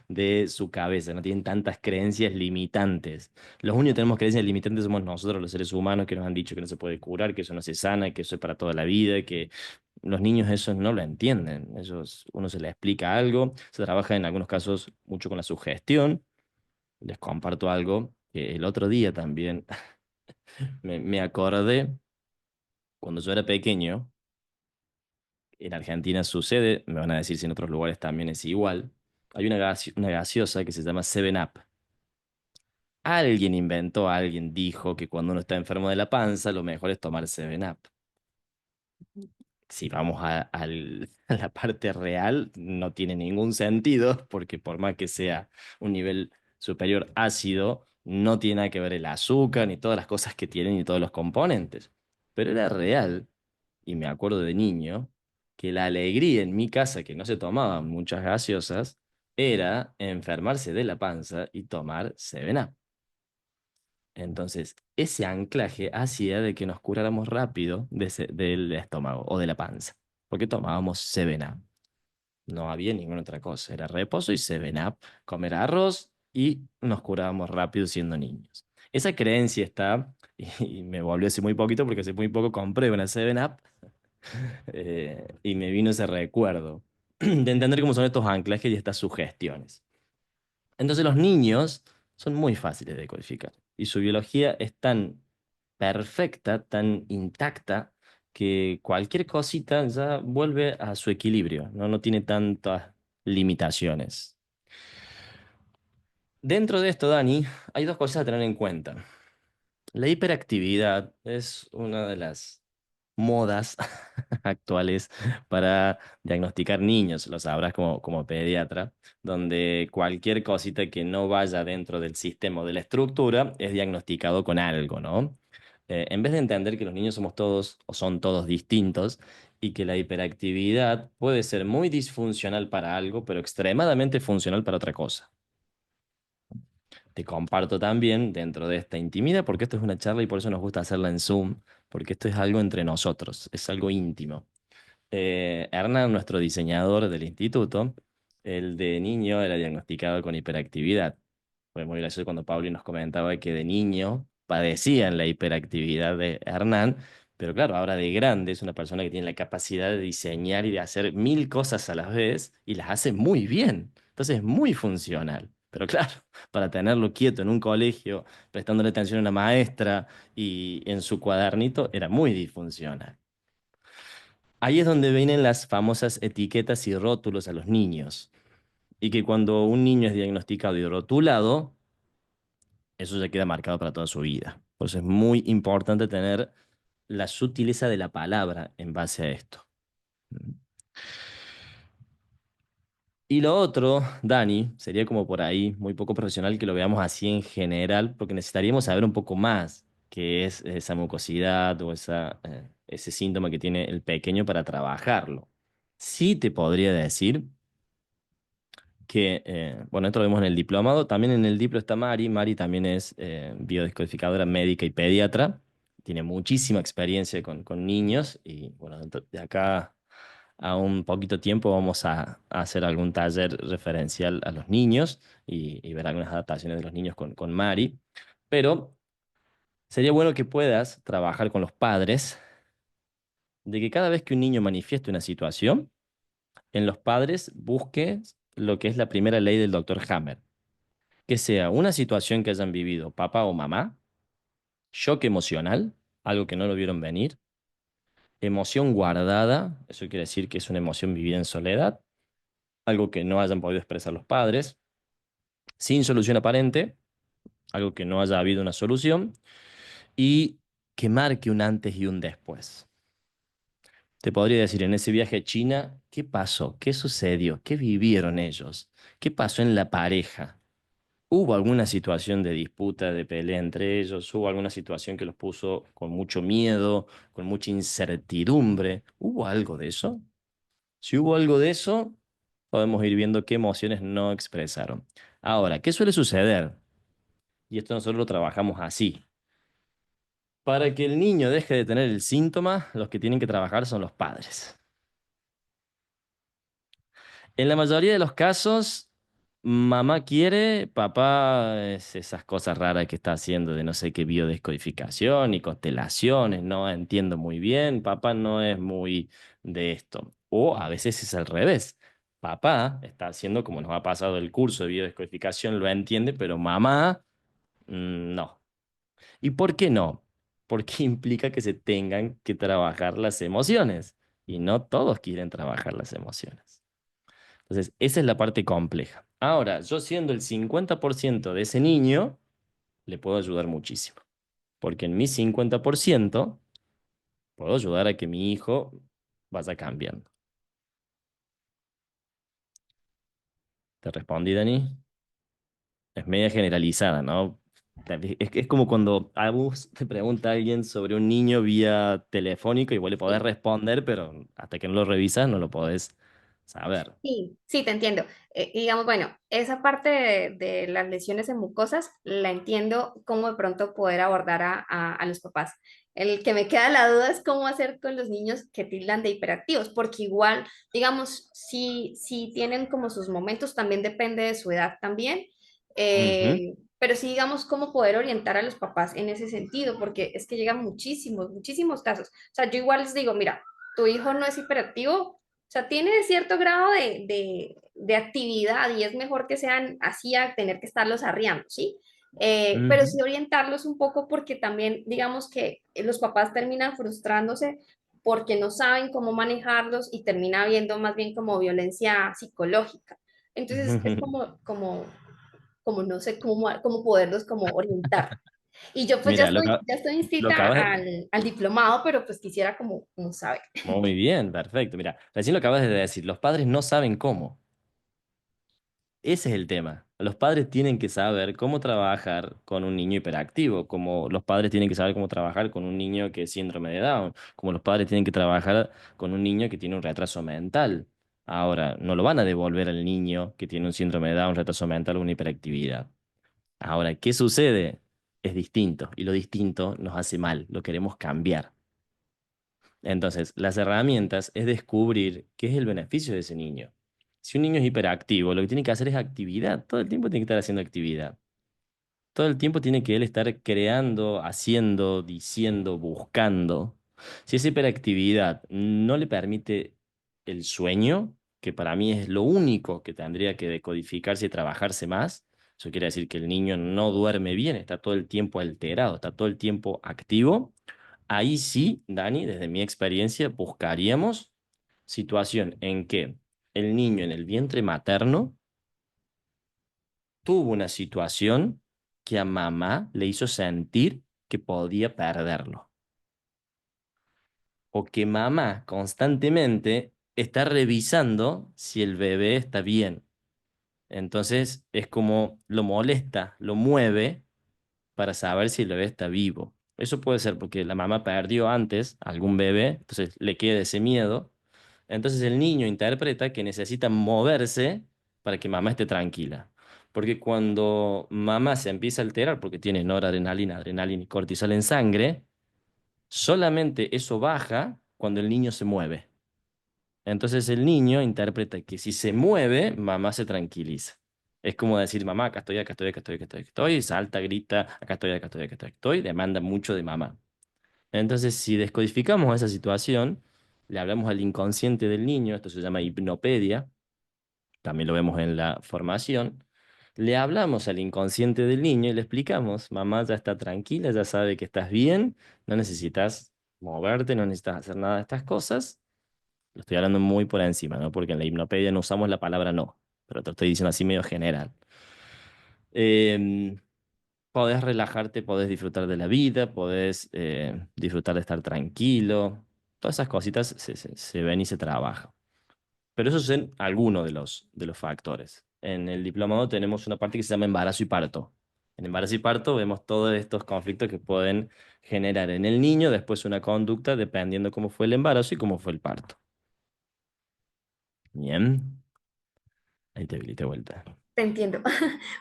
de su cabeza, no tienen tantas creencias limitantes. Los únicos que tenemos creencias limitantes somos nosotros, los seres humanos, que nos han dicho que no se puede curar, que eso no se sana, que eso es para toda la vida, que los niños eso no lo entienden. Ellos, uno se les explica algo, se trabaja en algunos casos mucho con la sugestión. Les comparto algo que el otro día también me acordé cuando yo era pequeño. En Argentina sucede, me van a decir si en otros lugares también es igual. Hay una gaseosa que se llama Seven up. Alguien inventó, alguien dijo que cuando uno está enfermo de la panza, lo mejor es tomar Seven up. Si vamos a la parte real, no tiene ningún sentido, porque por más que sea un nivel superior ácido, no tiene nada que ver el azúcar, ni todas las cosas que tienen, ni todos los componentes. Pero era real, y me acuerdo de niño, que la alegría en mi casa, que no se tomaban muchas gaseosas, era enfermarse de la panza y tomar Seven up. Entonces, ese anclaje hacía de que nos curáramos rápido del estómago o de la panza, porque tomábamos Seven up. No había ninguna otra cosa, era reposo y Seven up, comer arroz y nos curábamos rápido siendo niños. Esa creencia está, y me volvió hace muy poquito porque hace muy poco compré una Seven up y me vino ese recuerdo de entender cómo son estos anclajes y estas sugestiones. Entonces los niños son muy fáciles de codificar y su biología es tan perfecta, tan intacta, que cualquier cosita ya vuelve a su equilibrio, ¿no? No tiene tantas limitaciones. Dentro de esto, Dani, hay dos cosas a tener en cuenta. La hiperactividad es una de las modas actuales para diagnosticar niños, lo sabrás como pediatra, donde cualquier cosita que no vaya dentro del sistema o de la estructura es diagnosticado con algo, ¿no? En vez de entender que los niños somos todos o son todos distintos y que la hiperactividad puede ser muy disfuncional para algo, pero extremadamente funcional para otra cosa. Te comparto también dentro de esta intimidad, porque esto es una charla y por eso nos gusta hacerla en Zoom, porque esto es algo entre nosotros, es algo íntimo. Hernán, nuestro diseñador del instituto, el de niño era diagnosticado con hiperactividad. Fue muy gracioso cuando Pauli nos comentaba que de niño padecían la hiperactividad de Hernán, pero claro, ahora de grande es una persona que tiene la capacidad de diseñar y de hacer 1000 cosas a la vez y las hace muy bien. Entonces es muy funcional. Pero claro, para tenerlo quieto en un colegio, prestándole atención a una maestra y en su cuadernito, era muy disfuncional. Ahí es donde vienen las famosas etiquetas y rótulos a los niños. Y que cuando un niño es diagnosticado y rotulado, eso se queda marcado para toda su vida. Por eso es muy importante tener la sutileza de la palabra en base a esto. Y lo otro, Dani, sería como por ahí, muy poco profesional que lo veamos así en general, porque necesitaríamos saber un poco más qué es esa mucosidad o ese síntoma que tiene el pequeño para trabajarlo. Sí te podría decir que, bueno, esto lo vemos en el diplomado, también en el diplo está Mari, Mari también es biodescodificadora médica y pediatra, tiene muchísima experiencia con niños y bueno, de acá a un poquito tiempo vamos a hacer algún taller referencial a los niños y ver algunas adaptaciones de los niños con Mari, pero sería bueno que puedas trabajar con los padres de que cada vez que un niño manifieste una situación, en los padres busques lo que es la primera ley del doctor Hammer, que sea una situación que hayan vivido papá o mamá, shock emocional, algo que no lo vieron venir, emoción guardada, eso quiere decir que es una emoción vivida en soledad, algo que no hayan podido expresar los padres, sin solución aparente, algo que no haya habido una solución, y que marque un antes y un después. Te podría decir, en ese viaje a China, ¿qué pasó? ¿Qué sucedió? ¿Qué vivieron ellos? ¿Qué pasó en la pareja? ¿Hubo alguna situación de disputa, de pelea entre ellos? ¿Hubo alguna situación que los puso con mucho miedo, con mucha incertidumbre? ¿Hubo algo de eso? Si hubo algo de eso, podemos ir viendo qué emociones no expresaron. Ahora, ¿qué suele suceder? Y esto nosotros lo trabajamos así. Para que el niño deje de tener el síntoma, los que tienen que trabajar son los padres. En la mayoría de los casos, mamá quiere, papá es esas cosas raras que está haciendo de no sé qué biodescodificación y constelaciones, no entiendo muy bien, papá no es muy de esto. O a veces es al revés. Papá está haciendo como nos ha pasado el curso de biodescodificación, lo entiende, pero mamá no. ¿Y por qué no? Porque implica que se tengan que trabajar las emociones y no todos quieren trabajar las emociones. Entonces, esa es la parte compleja. Ahora, yo siendo el 50% de ese niño, le puedo ayudar muchísimo. Porque en mi 50% puedo ayudar a que mi hijo vaya cambiando. ¿Te respondí, Dani? Es media generalizada, ¿no? Es como cuando a vos te pregunta alguien sobre un niño vía telefónico y vos le podés Sí. responder, pero hasta que no lo revisas no lo podés saber. Sí, sí, te entiendo. Digamos, bueno, esa parte de las lesiones en mucosas la entiendo cómo de pronto poder abordar a los papás. El que me queda la duda es cómo hacer con los niños que tildan de hiperactivos, porque igual, digamos, si tienen como sus momentos, también depende de su edad también. Ujú. Pero sí, digamos, cómo poder orientar a los papás en ese sentido, porque es que llegan muchísimos, muchísimos casos. O sea, yo igual les digo, mira, tu hijo no es hiperactivo, o sea, tiene cierto grado de actividad y es mejor que sean así a tener que estarlos arriando, ¿sí? Pero Ujú. sí orientarlos un poco porque también, digamos que los papás terminan frustrándose porque no saben cómo manejarlos y termina habiendo más bien como violencia psicológica. Entonces es como no sé cómo poderlos como orientar. Y yo pues Mira, ya estoy lo inscrita acabas, al diplomado, pero pues quisiera como saber. muy bien, perfecto. Mira, recién lo acabas de decir, los padres no saben cómo. Ese es el tema. Los padres tienen que saber cómo trabajar con un niño hiperactivo, como los padres tienen que saber cómo trabajar con un niño que es síndrome de Down, como los padres tienen que trabajar con un niño que tiene un retraso mental. Ahora, no lo van a devolver al niño que tiene un síndrome de Down, retraso mental o una hiperactividad. Ahora, ¿qué sucede? Es distinto y lo distinto nos hace mal, lo queremos cambiar. Entonces, las herramientas es descubrir qué es el beneficio de ese niño. Si un niño es hiperactivo, lo que tiene que hacer es actividad. Todo el tiempo tiene que estar haciendo actividad. Todo el tiempo tiene que él estar creando, haciendo, diciendo, buscando. Si esa hiperactividad no le permite el sueño, que para mí es lo único que tendría que decodificarse y trabajarse más, eso quiere decir que el niño no duerme bien, está todo el tiempo alterado, está todo el tiempo activo, ahí sí, Dani, desde mi experiencia, buscaríamos situación en que el niño en el vientre materno tuvo una situación que a mamá le hizo sentir que podía perderlo. O que mamá constantemente está revisando si el bebé está bien. Entonces es como lo molesta, lo mueve para saber si el bebé está vivo. Eso puede ser porque la mamá perdió antes algún bebé, entonces le queda ese miedo. Entonces el niño interpreta que necesita moverse para que mamá esté tranquila. Porque cuando mamá se empieza a alterar porque tiene noradrenalina, adrenalina y cortisol en sangre, solamente eso baja cuando el niño se mueve. Entonces el niño interpreta que si se mueve, mamá se tranquiliza. Es como decir, mamá, acá estoy, acá estoy, acá estoy, acá estoy, acá estoy, salta, grita, acá estoy, acá estoy, acá estoy, acá estoy, demanda mucho de mamá. Entonces, si descodificamos esa situación, le hablamos al inconsciente del niño, esto se llama hipnopedia, también lo vemos en la formación, le hablamos al inconsciente del niño y le explicamos, mamá ya está tranquila, ya sabe que estás bien, no necesitas moverte, no necesitas hacer nada de estas cosas. Lo estoy hablando muy por encima, ¿no? Porque en la hipnopedia no usamos la palabra no, pero te lo estoy diciendo así medio general. Em, Podés relajarte, podés disfrutar de la vida, podés disfrutar de estar tranquilo. Todas esas cositas se ven y se trabajan. Pero esos son algunos de los factores. En el diplomado tenemos una parte que se llama embarazo y parto. En embarazo y parto vemos todos estos conflictos que pueden generar en el niño después una conducta dependiendo cómo fue el embarazo y cómo fue el parto. Bien, ahí te habilité vuelta. Te entiendo.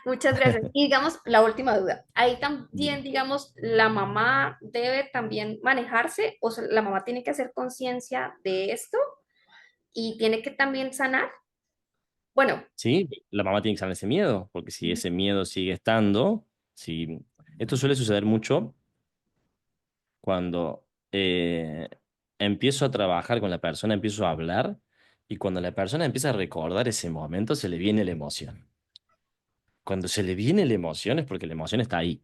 Muchas gracias. Y digamos, la última duda. Ahí también, Bien. digamos, la mamá debe también manejarse, o sea, la mamá tiene que hacer conciencia de esto y tiene que también sanar. Bueno, Sí, la mamá tiene que saber ese miedo, porque si ese miedo sigue estando, si... Esto suele suceder mucho cuando empiezo a trabajar con la persona, empiezo a hablar, y cuando la persona empieza a recordar ese momento, se le viene la emoción. Cuando se le viene la emoción es porque la emoción está ahí.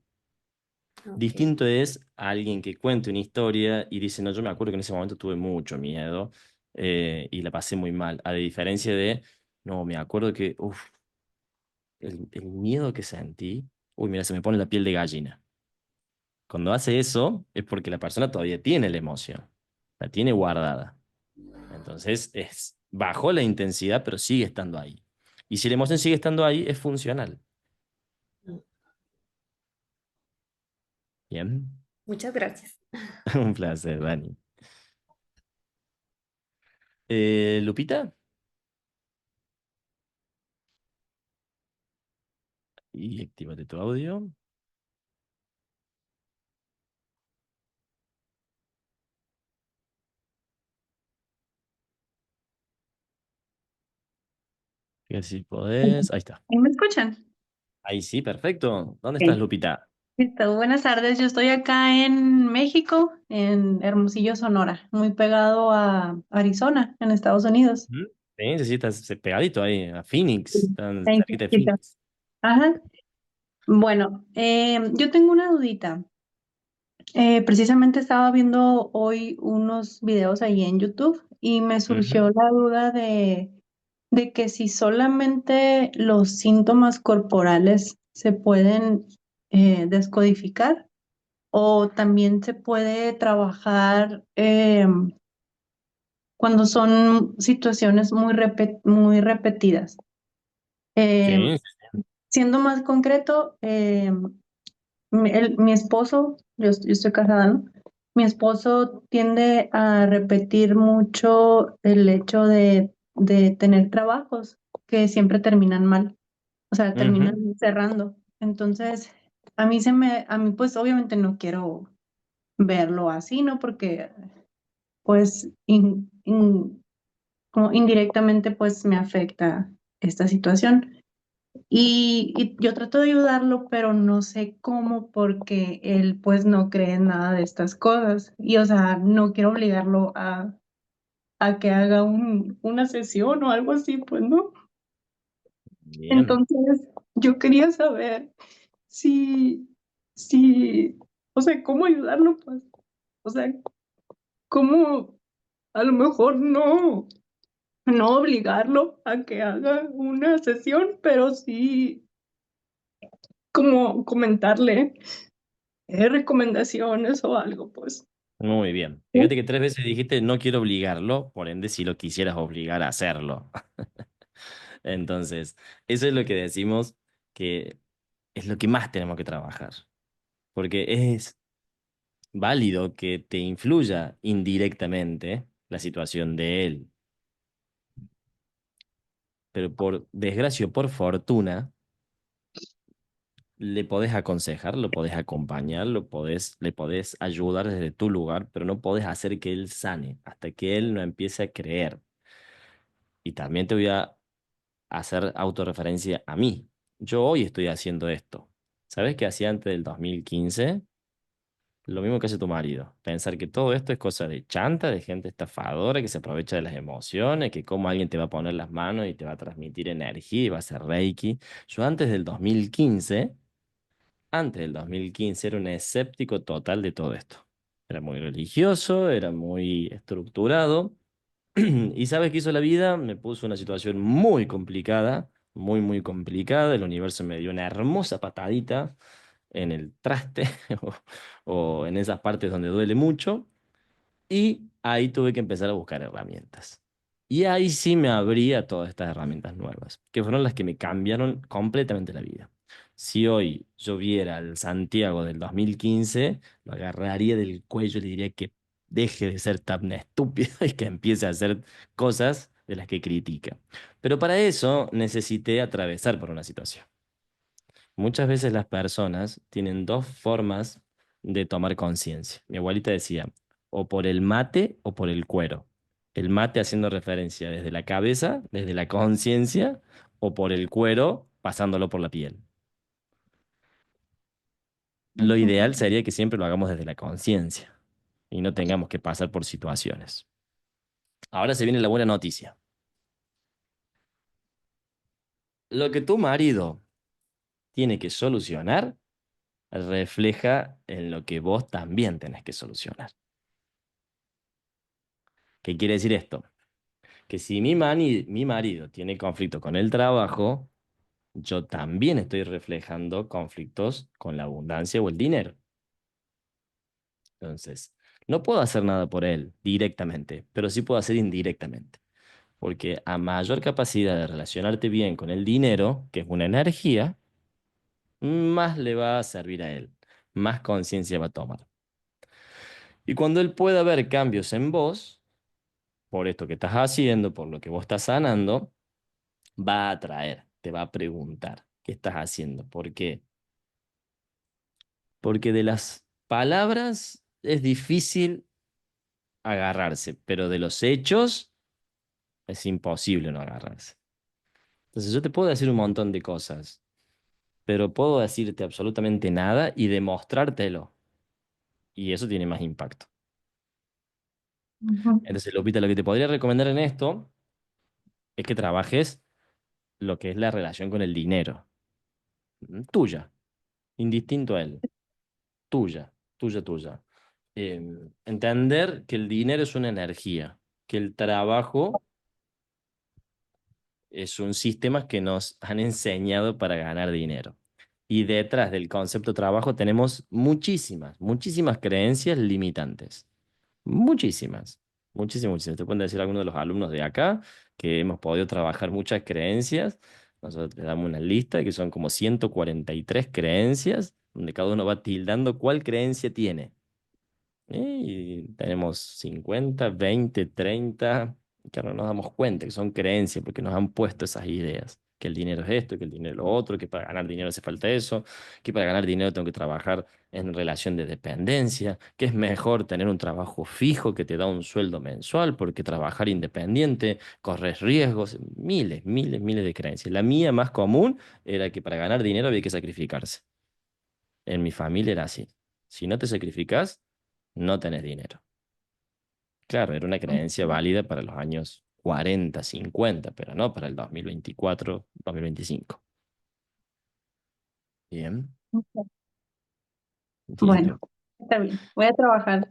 ok. Distinto es a alguien que cuente una historia y dice, no, yo me acuerdo que en ese momento tuve mucho miedo y la pasé muy mal. A diferencia de, no, me acuerdo que, uf, el miedo que sentí, uy, mira, se me pone la piel de gallina. Cuando hace eso es porque la persona todavía tiene la emoción, la tiene guardada. Entonces es bajó la intensidad, pero sigue estando ahí. Y si la emoción sigue estando ahí, es funcional. Bien, Muchas gracias. un placer, Dani. Lupita, y actívate tu audio. Fíjate si podés. Ahí está. ¿Sí me escuchan? Ahí sí, perfecto. ¿Dónde estás, Ok. Lupita? Listo, buenas tardes. Yo estoy acá en México, en Hermosillo, Sonora, muy pegado a Arizona, en Estados Unidos. ¿Mm? Sí, sí, sí, estás pegadito ahí, a Phoenix, tan Ahí cerquita de cerquita. Phoenix. Ajá. Bueno, yo tengo una dudita. Precisamente estaba viendo hoy unos videos ahí en YouTube y me Ujú. surgió la duda de que si solamente los síntomas corporales se pueden descodificar o también se puede trabajar cuando son situaciones muy repetidas. Eh, Sí, Siendo más concreto, mi esposo, yo estoy casada, ¿no? Mi esposo tiende a repetir mucho el hecho de tener trabajos que siempre terminan mal, o sea, terminan ujú. cerrando. Entonces, a mí pues obviamente no quiero verlo así, ¿no? Porque pues como indirectamente pues me afecta esta situación. Y yo trato de ayudarlo, pero no sé cómo porque él pues no cree en nada de estas cosas. Y o sea, no quiero obligarlo a que haga una sesión o algo así, pues no. Bien. Entonces, yo quería saber si, si, o sea, cómo ayudarlo, pues, o sea, cómo a lo mejor no obligarlo a que haga una sesión, pero sí como comentarle recomendaciones o algo, pues. Muy bien. Fíjate que 3 veces dijiste no quiero obligarlo, por ende si lo quisieras obligar a hacerlo. Entonces, eso es lo que decimos que es lo que más tenemos que trabajar, porque es válido que te influya indirectamente la situación de él, pero por desgracia o por fortuna, le podés aconsejar, lo podés acompañar, le podés ayudar desde tu lugar, pero no podés hacer que él sane hasta que él no empiece a creer. Y también te voy a hacer autorreferencia a mí. Yo hoy estoy haciendo esto. ¿Sabes qué hacía antes del 2015? Lo mismo que hace tu marido. Pensar que todo esto es cosa de chanta, de gente estafadora que se aprovecha de las emociones, que como alguien te va a poner las manos y te va a transmitir energía y va a hacer Reiki. Yo antes del 2015 era un escéptico total de todo esto. Era muy religioso, era muy estructurado. ¿Y sabes qué hizo la vida? Me puso una situación muy complicada, muy, muy complicada. El universo me dio una hermosa patadita en el traste o en esas partes donde duele mucho. Y ahí tuve que empezar a buscar herramientas. Y ahí sí me abría todas estas herramientas nuevas, que fueron las que me cambiaron completamente la vida. Si hoy yo viera al Santiago del 2015, lo agarraría del cuello y le diría que deje de ser tan estúpido y que empiece a hacer cosas de las que critica. Pero para eso necesité atravesar por una situación. Muchas veces las personas tienen dos formas de tomar conciencia. Mi abuelita decía, o por el mate o por el cuero. El mate haciendo referencia desde la cabeza, desde la conciencia, o por el cuero pasándolo por la piel. Lo Ujú. ideal sería que siempre lo hagamos desde la conciencia y no tengamos que pasar por situaciones. Ahora se viene la buena noticia. Lo que tu marido tiene que solucionar refleja en lo que vos también tenés que solucionar. ¿Qué quiere decir esto? Que si mi marido tiene conflicto con el trabajo, yo también estoy reflejando conflictos con la abundancia o el dinero. Entonces, no puedo hacer nada por él directamente, pero sí puedo hacer indirectamente. Porque a mayor capacidad de relacionarte bien con el dinero, que es una energía, más le va a servir a él, más conciencia va a tomar. Y cuando él pueda ver cambios en vos, por esto que estás haciendo, por lo que vos estás sanando, va a atraer, te va a preguntar, ¿qué estás haciendo? ¿Por qué? Porque de las palabras es difícil agarrarse, pero de los hechos es imposible no agarrarse. Entonces yo te puedo decir un montón de cosas, pero puedo decirte absolutamente nada y demostrártelo. Y eso tiene más impacto. Ujú. Entonces, Lupita, lo que te podría recomendar en esto es que trabajes lo que es la relación con el dinero. Tuya, indistinto a él. Tuya, tuya, tuya. Entender que el dinero es una energía, que el trabajo es un sistema que nos han enseñado para ganar dinero. Y detrás del concepto trabajo tenemos muchísimas, muchísimas creencias limitantes. Muchísimas, muchísimas, muchísimas. Te pueden decir algunos de los alumnos de acá que hemos podido trabajar muchas creencias. Nosotros les damos una lista que son como 143 creencias, donde cada uno va tildando cuál creencia tiene. Y tenemos 50, 20, 30, que no nos damos cuenta que son creencias porque nos han puesto esas ideas, que el dinero es esto, que el dinero es lo otro, que para ganar dinero hace falta eso, que para ganar dinero tengo que trabajar en relación de dependencia, que es mejor tener un trabajo fijo que te da un sueldo mensual porque trabajar independiente, corres riesgos, miles, miles, miles de creencias. La mía más común era que para ganar dinero había que sacrificarse. En mi familia era así. Si no te sacrificas, no tenés dinero. Claro, era una creencia válida para los años 40, 50, pero no para el 2024 2025. Bien, Bueno, entiendo. está bien. Voy a trabajar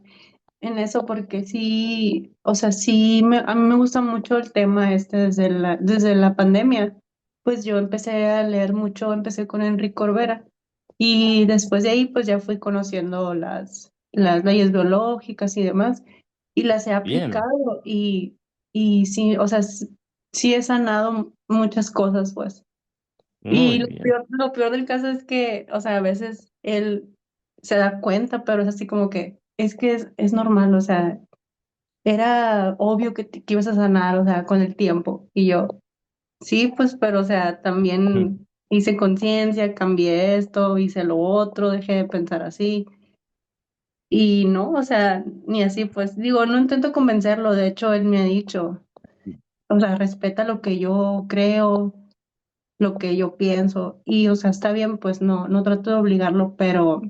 en eso porque sí, o sea, sí, a mí me gusta mucho el tema este desde la pandemia. Pues yo empecé a leer mucho, empecé con Enrique Corbera y después de ahí pues ya fui conociendo las leyes biológicas y demás y las he Bien, aplicado y sí, o sea, sí he sanado muchas cosas pues. Y muy bien. lo peor del caso es que, o sea, a veces él se da cuenta, pero es así como que es normal, o sea, era obvio que ibas a sanar, o sea, con el tiempo. Y yo, sí, pues, pero, o sea, también hice conciencia, cambié esto, hice lo otro, dejé de pensar así. Y no, o sea, ni así, pues, digo, no intento convencerlo, de hecho, él me ha dicho, o sea, respeta lo que yo creo, lo que yo pienso, y, o sea, está bien, pues, no trato de obligarlo, pero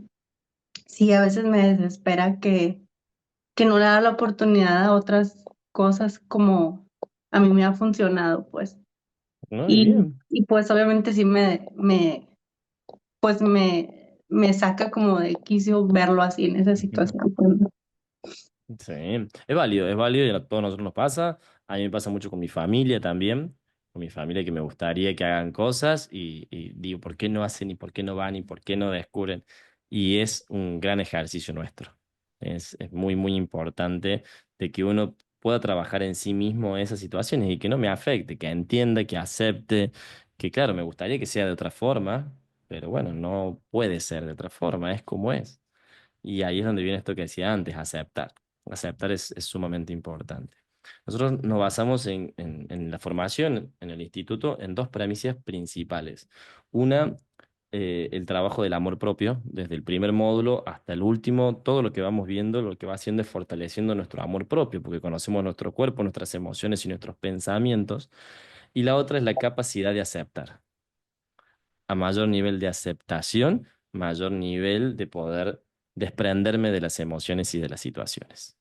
sí, a veces me desespera que no le da la oportunidad a otras cosas como a mí me ha funcionado, pues. Muy bien. Y pues obviamente sí pues me saca como de quicio verlo así en esa situación, pues. Sí, es válido y a todos nosotros nos pasa. A mí me pasa mucho con mi familia también, con mi familia que me gustaría que hagan cosas y digo, ¿por qué no hacen y por qué no van y por qué no descubren? Y es un gran ejercicio nuestro. Es muy, muy importante de que uno pueda trabajar en sí mismo esas situaciones y que no me afecte, que entienda, que acepte, que claro, me gustaría que sea de otra forma, pero bueno, no puede ser de otra forma, es como es. Y ahí es donde viene esto que decía antes, aceptar. Aceptar es sumamente importante. Nosotros nos basamos en la formación en el instituto en dos premisas principales. Una, el trabajo del amor propio, desde el primer módulo hasta el último, todo lo que vamos viendo, lo que va haciendo es fortaleciendo nuestro amor propio, porque conocemos nuestro cuerpo, nuestras emociones y nuestros pensamientos. Y la otra es la capacidad de aceptar. A mayor nivel de aceptación, mayor nivel de poder desprenderme de las emociones y de las situaciones.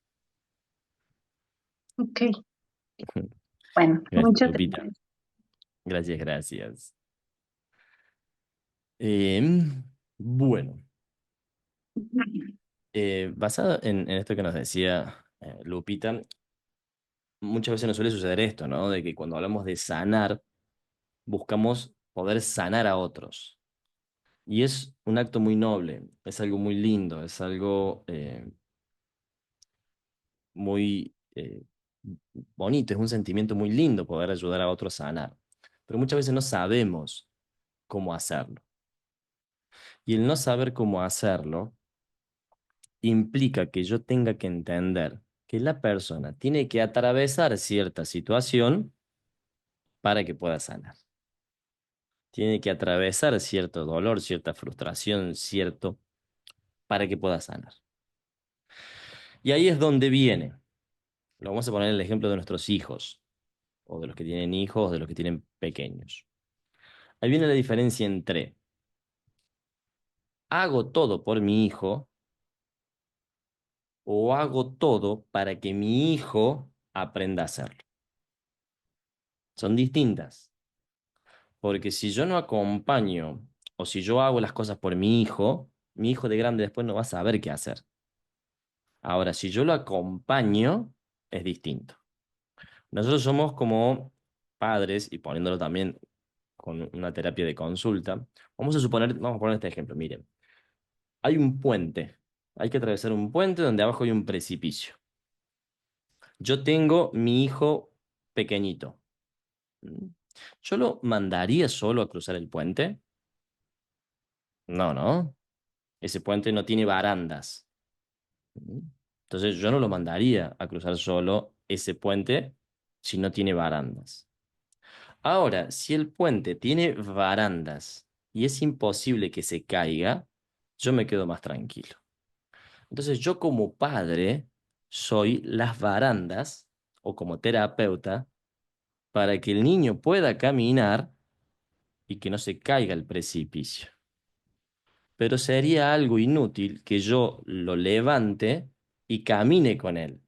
Ok, bueno, Gracias, muchas Lupita. gracias. Gracias, gracias. Em, bueno, basado en esto que nos decía Lupita, muchas veces nos suele suceder esto, ¿no? De que cuando hablamos de sanar, buscamos poder sanar a otros. Y es un acto muy noble, es algo muy lindo, es algo muy bonito, es un sentimiento muy lindo poder ayudar a otros a sanar. Pero muchas veces no sabemos cómo hacerlo. Y el no saber cómo hacerlo implica que yo tenga que entender que la persona tiene que atravesar cierta situación para que pueda sanar. Tiene que atravesar cierto dolor, cierta frustración, cierto, para que pueda sanar. Y ahí es donde viene. Lo vamos a poner en el ejemplo de nuestros hijos, o de los que tienen hijos, o de los que tienen pequeños. Ahí viene la diferencia entre hago todo por mi hijo o hago todo para que mi hijo aprenda a hacerlo. Son distintas, porque si yo no acompaño o si yo hago las cosas por mi hijo de grande después no va a saber qué hacer. Ahora, si yo lo acompaño, es distinto. Nosotros somos como padres, y poniéndolo también con una terapia de consulta, vamos a poner este ejemplo, miren, hay un puente, hay que atravesar un puente donde abajo hay un precipicio. Yo tengo mi hijo pequeñito. ¿Mm? ¿Yo lo mandaría solo a cruzar el puente? No, no. Ese puente no tiene barandas. ¿Mm? Entonces yo no lo mandaría a cruzar solo ese puente si no tiene barandas. Ahora, si el puente tiene barandas y es imposible que se caiga, yo me quedo más tranquilo. Entonces yo como padre soy las barandas o como terapeuta para que el niño pueda caminar y que no se caiga al precipicio. Pero sería algo inútil que yo lo levante y camine con él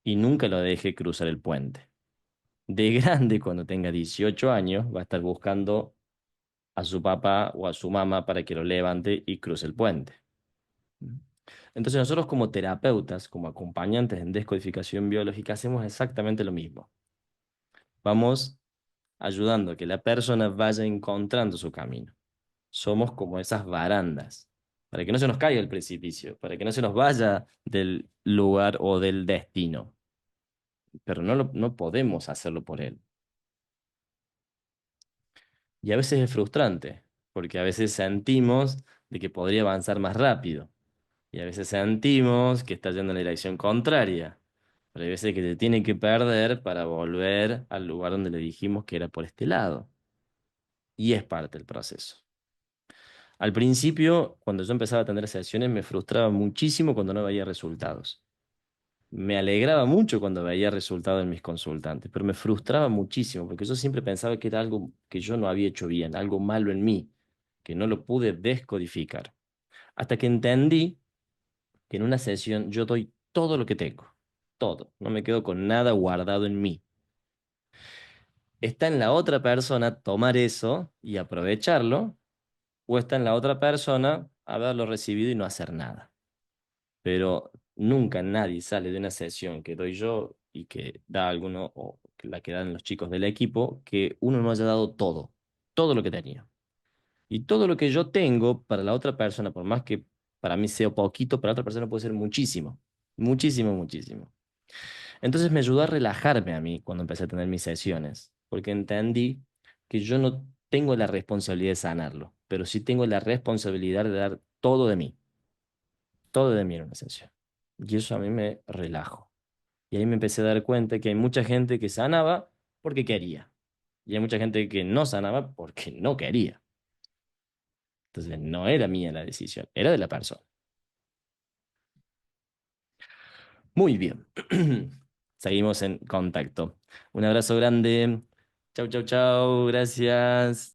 y nunca lo deje cruzar el puente. De grande, cuando tenga 18 años, va a estar buscando a su papá o a su mamá para que lo levante y cruce el puente. Entonces nosotros como terapeutas, como acompañantes en descodificación biológica, hacemos exactamente lo mismo. Vamos ayudando a que la persona vaya encontrando su camino. Somos como esas barandas, para que no se nos caiga el precipicio, para que no se nos vaya del lugar o del destino, pero no podemos hacerlo por él. Y a veces es frustrante, porque a veces sentimos de que podría avanzar más rápido, y a veces sentimos que está yendo en la dirección contraria, pero hay veces que se tiene que perder para volver al lugar donde le dijimos que era por este lado, y es parte del proceso. Al principio, cuando yo empezaba a tener sesiones, me frustraba muchísimo cuando no veía resultados. Me alegraba mucho cuando veía resultados en mis consultantes, pero me frustraba muchísimo porque yo siempre pensaba que era algo que yo no había hecho bien, algo malo en mí, que no lo pude descodificar. Hasta que entendí que en una sesión yo doy todo lo que tengo, todo, no me quedo con nada guardado en mí. Está en la otra persona tomar eso y aprovecharlo, o está en la otra persona haberlo recibido y no hacer nada. Pero nunca nadie sale de una sesión que doy yo y que da alguno, o que la que dan los chicos del equipo, que uno no haya dado todo, todo lo que tenía. Y todo lo que yo tengo para la otra persona, por más que para mí sea poquito, para otra persona puede ser muchísimo, muchísimo, muchísimo. Entonces me ayudó a relajarme a mí cuando empecé a tener mis sesiones, porque entendí que yo no tengo la responsabilidad de sanarlo, pero sí tengo la responsabilidad de dar todo de mí en una sesión. Y eso a mí me relajo. Y ahí me empecé a dar cuenta que hay mucha gente que sanaba porque quería. Y hay mucha gente que no sanaba porque no quería. Entonces no era mía la decisión, era de la persona. Muy bien. Seguimos en contacto. Un abrazo grande. Chau, chau, chau. Gracias.